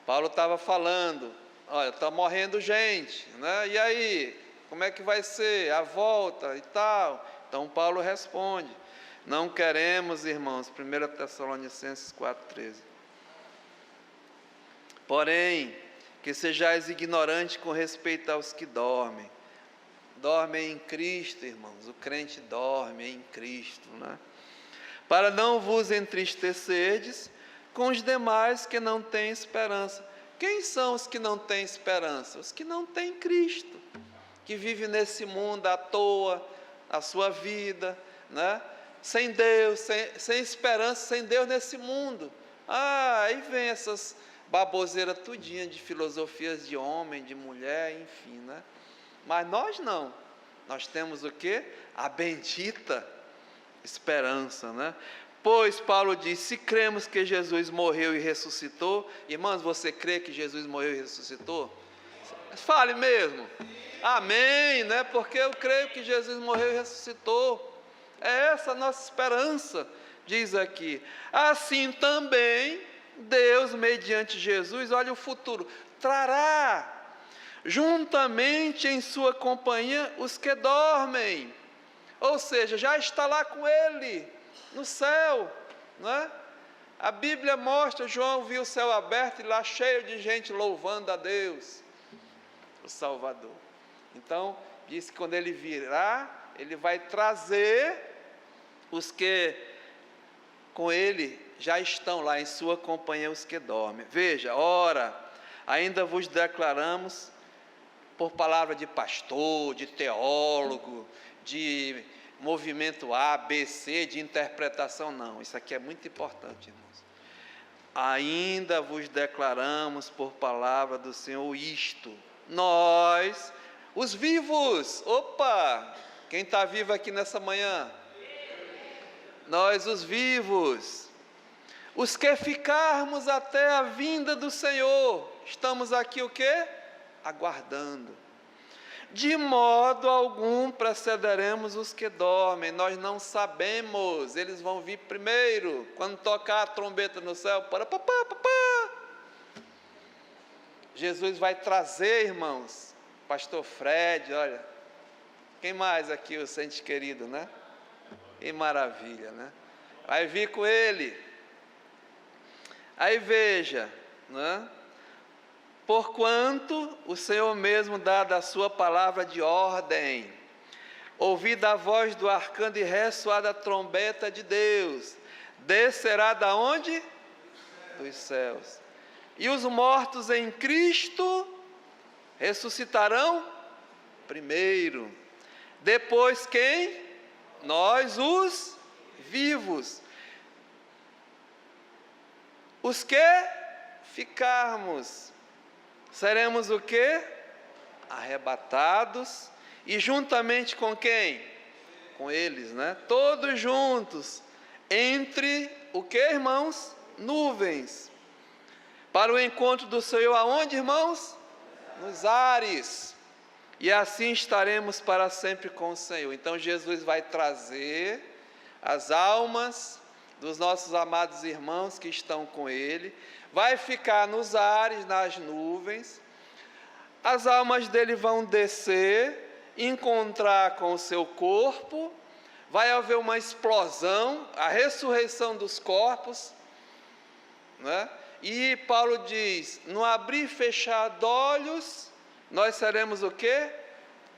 Paulo estava falando, olha, está morrendo gente, né? E aí, como é que vai ser a volta e tal? Então Paulo responde, não queremos, irmãos, 1 Tessalonicenses 4,13. Porém, que sejais ignorantes com respeito aos que dormem. Dormem em Cristo, irmãos, o crente dorme em Cristo, né? Para não vos entristecerdes com os demais que não têm esperança. Quem são os que não têm esperança? Os que não têm Cristo, que vivem nesse mundo à toa, a sua vida, né? Sem Deus, sem esperança, sem Deus nesse mundo. Aí vem essas baboseiras tudinha de filosofias de homem, de mulher, enfim, né? Mas nós não, nós temos o quê? A bendita esperança, né? Pois Paulo diz, se cremos que Jesus morreu e ressuscitou, irmãos, você crê que Jesus morreu e ressuscitou? Fale mesmo, amém, né? Porque eu creio que Jesus morreu e ressuscitou, é essa a nossa esperança, diz aqui, assim também Deus, mediante Jesus, olha o futuro, trará juntamente em sua companhia os que dormem, ou seja, já está lá com ele, no céu, né? A Bíblia mostra, João viu o céu aberto e lá cheio de gente louvando a Deus, o Salvador. Então, diz que quando ele virá, ele vai trazer os que com ele já estão lá em sua companhia, os que dormem. Veja, ora, ainda vos declaramos por palavra de pastor, de teólogo, de movimento A, B, C, de interpretação, não. Isso aqui é muito importante, irmãos. Ainda vos declaramos por palavra do Senhor isto, nós, os vivos, opa, quem está vivo aqui nessa manhã? Nós, os vivos, os que ficarmos até a vinda do Senhor, estamos aqui o quê? Aguardando. De modo algum precederemos os que dormem, nós não sabemos, eles vão vir primeiro, quando tocar a trombeta no céu, Jesus vai trazer, irmãos, pastor Fred, olha, quem mais aqui, o ente querido, né? Que maravilha, né? Vai vir com ele. Aí veja, né? Porquanto o Senhor mesmo dá da sua palavra de ordem, ouvida a voz do arcanjo e ressoada a trombeta de Deus, descerá da onde? Dos céus. E os mortos em Cristo ressuscitarão primeiro. Depois quem? Nós, os vivos. Os que ficarmos, seremos o quê? Arrebatados, e juntamente com quem? Com eles, né? Todos juntos, entre o que, irmãos? Nuvens, para o encontro do Senhor, aonde, irmãos? Nos ares, e assim estaremos para sempre com o Senhor. Então Jesus vai trazer as almas dos nossos amados irmãos que estão com Ele, vai ficar nos ares, nas nuvens, as almas dele vão descer, encontrar com o seu corpo, vai haver uma explosão, a ressurreição dos corpos, né? E Paulo diz, no abrir e fechar de olhos, nós seremos o quê?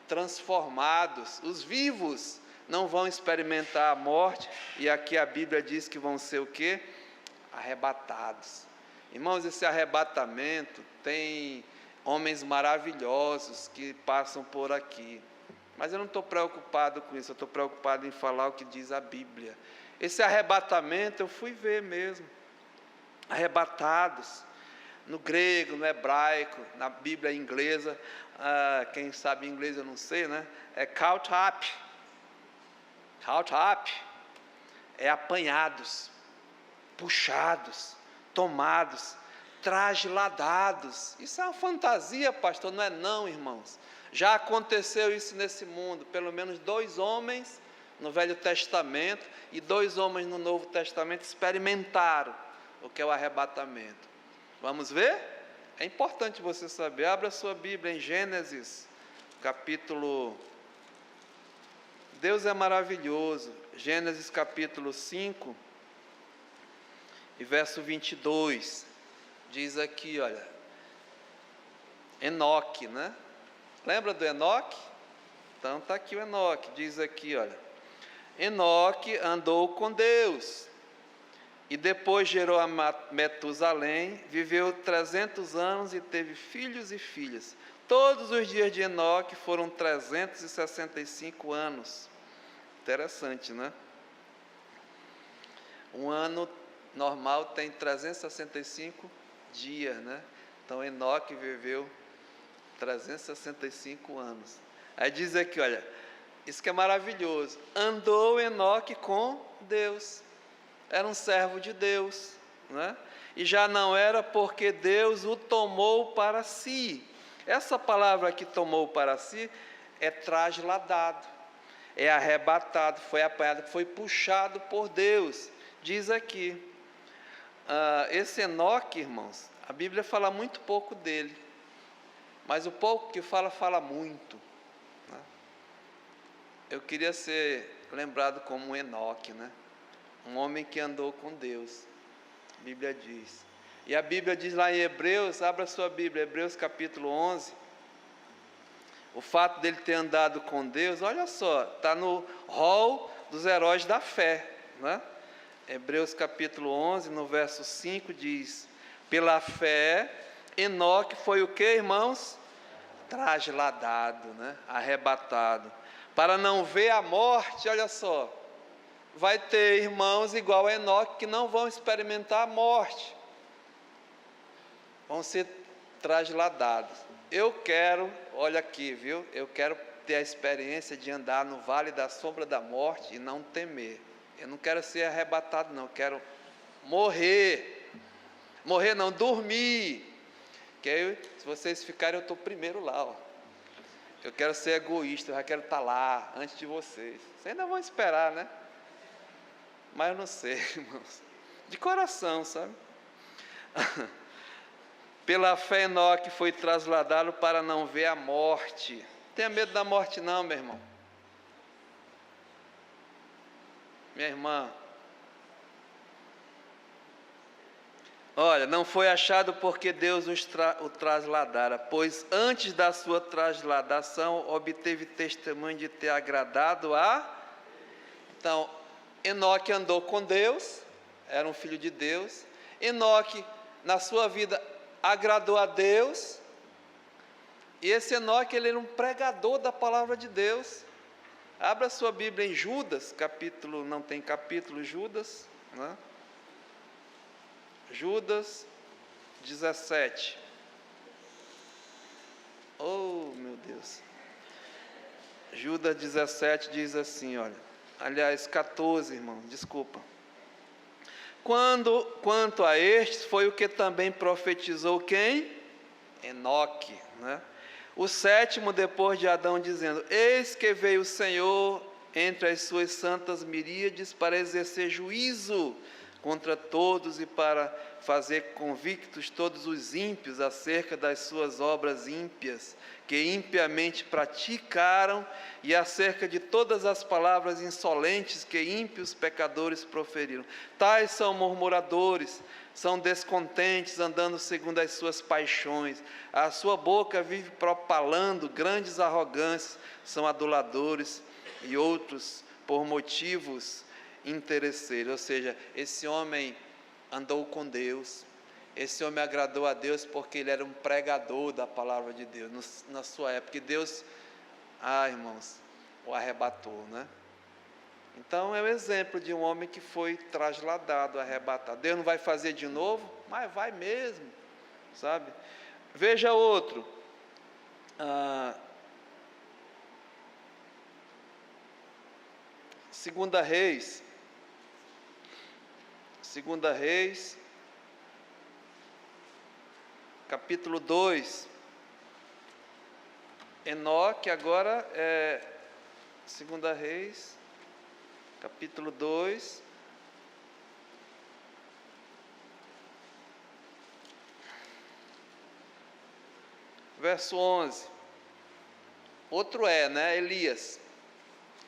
Transformados, os vivos não vão experimentar a morte, e aqui a Bíblia diz que vão ser o quê? Arrebatados. Irmãos, esse arrebatamento tem homens maravilhosos que passam por aqui, mas eu não estou preocupado com isso, eu estou preocupado em falar o que diz a Bíblia. Esse arrebatamento eu fui ver mesmo, arrebatados, no grego, no hebraico, na Bíblia inglesa, quem sabe inglês eu não sei, né? É caught up, é apanhados, puxados, tomados, trasladados. Isso é uma fantasia, pastor, não é não, irmãos. Já aconteceu isso nesse mundo, pelo menos 2 homens no Velho Testamento e 2 homens no Novo Testamento experimentaram o que é o arrebatamento. Vamos ver? É importante você saber. Abra sua Bíblia em Gênesis, capítulo... Deus é maravilhoso. Gênesis capítulo 5 e verso 22. Diz aqui, olha, Enoque, né? Lembra do Enoque? Então está aqui o Enoque. Diz aqui, olha, Enoque andou com Deus e depois gerou a Metusalém, viveu 300 anos e teve filhos e filhas. Todos os dias de Enoque foram 365 anos. Interessante, né? Um ano normal tem 365 dias, né? Então Enoque viveu 365 anos. Aí diz aqui, olha, isso que é maravilhoso. Andou Enoque com Deus. Era um servo de Deus, né? E já não era porque Deus o tomou para si. Essa palavra que tomou para si é trasladado, é arrebatado, foi apanhado, foi puxado por Deus. Diz aqui, esse Enoque, irmãos, a Bíblia fala muito pouco dele, mas o pouco que fala, fala muito, né? Eu queria ser lembrado como um Enoque, né? Um homem que andou com Deus, a Bíblia diz. E a Bíblia diz lá em Hebreus, abra sua Bíblia, Hebreus capítulo 11, o fato dele ter andado com Deus, olha só, está no rol dos heróis da fé, né? Hebreus capítulo 11, no verso 5 diz, pela fé, Enoque foi o que, irmãos? Trasladado, né? Arrebatado, para não ver a morte. Olha só, vai ter irmãos igual a Enoque que não vão experimentar a morte, vão ser trasladados. Eu quero, olha aqui, viu? Eu quero ter a experiência de andar no vale da sombra da morte e não temer. Eu não quero ser arrebatado, não. Eu quero morrer. Morrer não, dormir. Que aí, se vocês ficarem, eu estou primeiro lá, ó. Eu quero ser egoísta, eu já quero estar lá antes de vocês. Vocês ainda vão esperar, né? Mas eu não sei, irmãos. De coração, sabe? Pela fé, Enoque foi trasladado para não ver a morte. Não tenha medo da morte não, meu irmão. Minha irmã. Olha, não foi achado porque Deus o trasladara, pois antes da sua trasladação obteve testemunho de ter agradado a... Então, Enoque andou com Deus, era um filho de Deus. Enoque, na sua vida, agradou a Deus. E esse Enoque, ele era um pregador da palavra de Deus. Abra sua Bíblia em Judas, capítulo, não tem capítulo, Judas, né? Judas 17. Oh, meu Deus. Judas 17 diz assim, olha. Aliás, 14, irmão, desculpa. Quanto a estes, foi o que também profetizou quem? Enoque, né? O sétimo depois de Adão, dizendo, eis que veio o Senhor entre as suas santas miríades para exercer juízo contra todos e para fazer convictos todos os ímpios acerca das suas obras ímpias, que impiamente praticaram, e acerca de todas as palavras insolentes que ímpios pecadores proferiram. Tais são murmuradores, são descontentes, andando segundo as suas paixões. A sua boca vive propalando grandes arrogâncias, são aduladores, e outros por motivos interesseiros. Ou seja, esse homem andou com Deus, esse homem agradou a Deus porque ele era um pregador da palavra de Deus na sua época, e Deus, irmãos, o arrebatou, né? Então é o exemplo de um homem que foi trasladado, arrebatado. Deus não vai fazer de novo, mas vai mesmo, sabe? Veja outro, Segunda Reis, capítulo 2, Enoque agora é Segunda Reis, capítulo 2, verso 11. Outro né? Elias.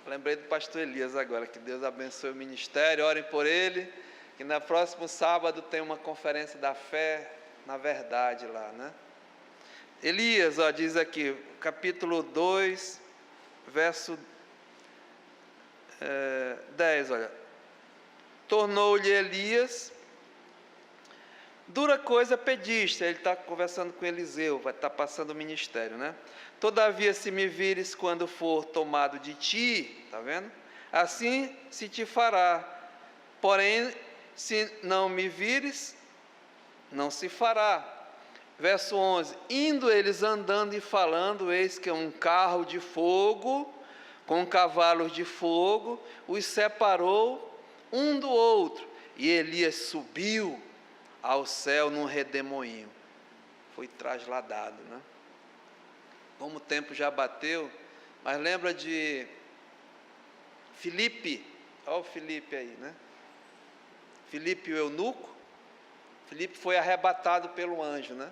Lembrei do pastor Elias agora, que Deus abençoe o ministério, orem por ele, que no próximo sábado tem uma conferência da fé, na verdade lá, né? Elias, diz aqui, capítulo 2, verso 10, olha. Tornou-lhe Elias, dura coisa pediste, ele está conversando com Eliseu, vai estar passando o ministério, né? Todavia, se me vires quando for tomado de ti, está vendo? Assim se te fará, porém, se não me vires, não se fará. Verso 11, indo eles andando e falando, eis que um carro de fogo, com cavalos de fogo, os separou um do outro, e Elias subiu ao céu num redemoinho, foi trasladado, né? Como o tempo já bateu, mas lembra de Filipe, olha o Filipe aí, né? Filipe o eunuco, Filipe foi arrebatado pelo anjo, né?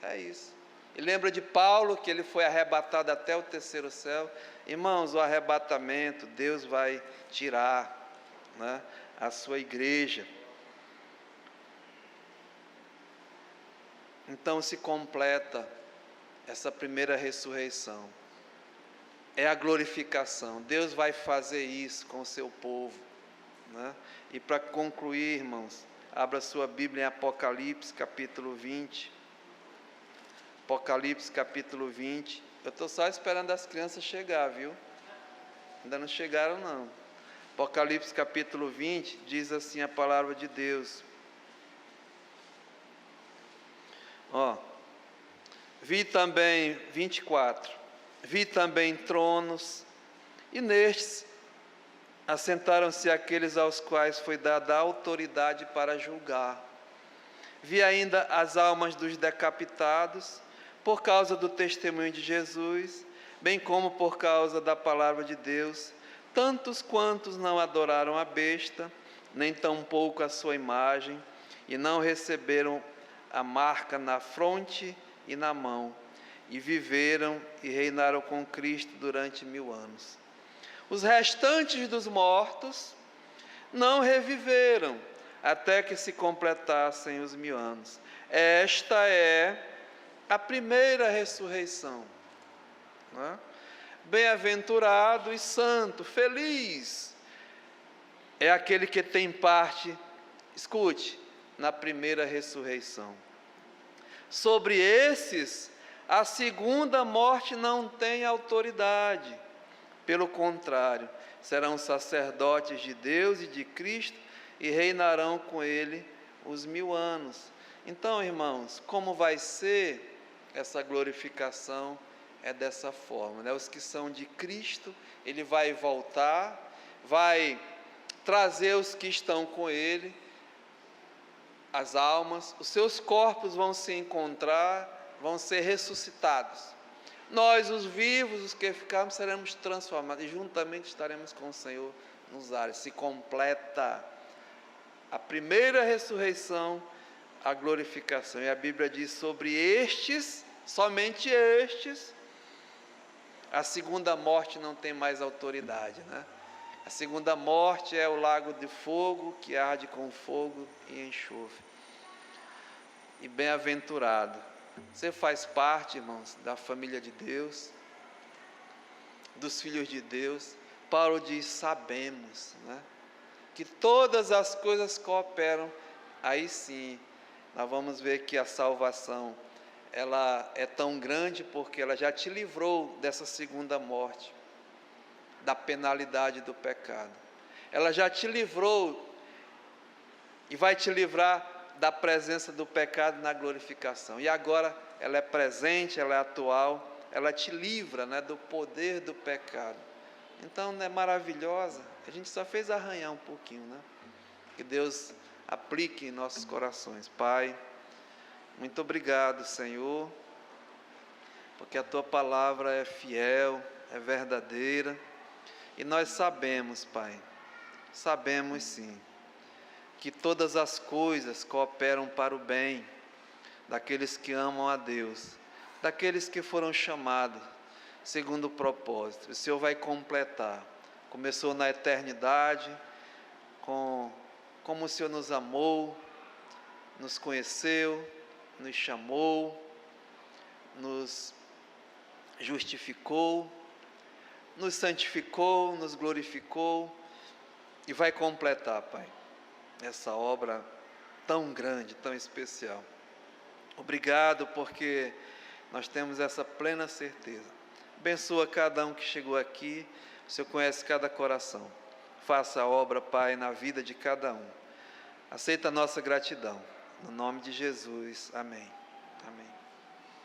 É isso. E lembra de Paulo, que ele foi arrebatado até o terceiro céu. Irmãos, o arrebatamento, Deus vai tirar, né, a sua igreja. Então se completa essa primeira ressurreição. É a glorificação. Deus vai fazer isso com o seu povo, né? E para concluir, irmãos, abra sua Bíblia em Apocalipse, capítulo 20. Apocalipse capítulo 20. Eu estou só esperando as crianças chegar, viu? Ainda não chegaram, não. Apocalipse capítulo 20 diz assim a palavra de Deus. Vi também, 24. Vi também tronos, e nestes assentaram-se aqueles aos quais foi dada a autoridade para julgar. Vi ainda as almas dos decapitados, por causa do testemunho de Jesus, bem como por causa da palavra de Deus, tantos quantos não adoraram a besta, nem tampouco a sua imagem, e não receberam a marca na fronte e na mão, e viveram e reinaram com Cristo durante 1000 anos. Os restantes dos mortos não reviveram, até que se completassem os 1000 anos. Esta é a primeira ressurreição, né? Bem-aventurado e santo, feliz é aquele que tem parte, escute, na primeira ressurreição. Sobre esses, a segunda morte não tem autoridade, pelo contrário, serão sacerdotes de Deus e de Cristo e reinarão com ele os 1000 anos. Então, irmãos, como vai ser essa glorificação? É dessa forma, né? Os que são de Cristo, ele vai voltar, vai trazer os que estão com ele, as almas, os seus corpos vão se encontrar, vão ser ressuscitados. Nós, os vivos, os que ficarmos, seremos transformados e juntamente estaremos com o Senhor nos ares. Se completa a primeira ressurreição, a glorificação. E a Bíblia diz sobre estes, somente estes, a segunda morte não tem mais autoridade, né? A segunda morte é o lago de fogo, que arde com fogo e enxofre. E bem-aventurado. Você faz parte, irmãos, da família de Deus, dos filhos de Deus. Paulo diz, sabemos, né, que todas as coisas cooperam. Aí sim, nós vamos ver que a salvação, ela é tão grande porque ela já te livrou dessa segunda morte, da penalidade do pecado. Ela já te livrou e vai te livrar da presença do pecado na glorificação. E agora ela é presente, ela é atual, ela te livra, né, do poder do pecado. Então, não é maravilhosa? A gente só fez arranhar um pouquinho, né? Que Deus aplique em nossos corações. Pai, muito obrigado, Senhor, porque a Tua palavra é fiel, é verdadeira, e nós sabemos, Pai, sabemos sim, que todas as coisas cooperam para o bem daqueles que amam a Deus, daqueles que foram chamados segundo o propósito. O Senhor vai completar. Começou na eternidade, como o Senhor nos amou, nos conheceu, nos chamou, nos justificou, nos santificou, nos glorificou e vai completar, Pai, essa obra tão grande, tão especial. Obrigado porque nós temos essa plena certeza. Abençoa cada um que chegou aqui, o Senhor conhece cada coração. Faça a obra, Pai, na vida de cada um. Aceita a nossa gratidão. No nome de Jesus, amém.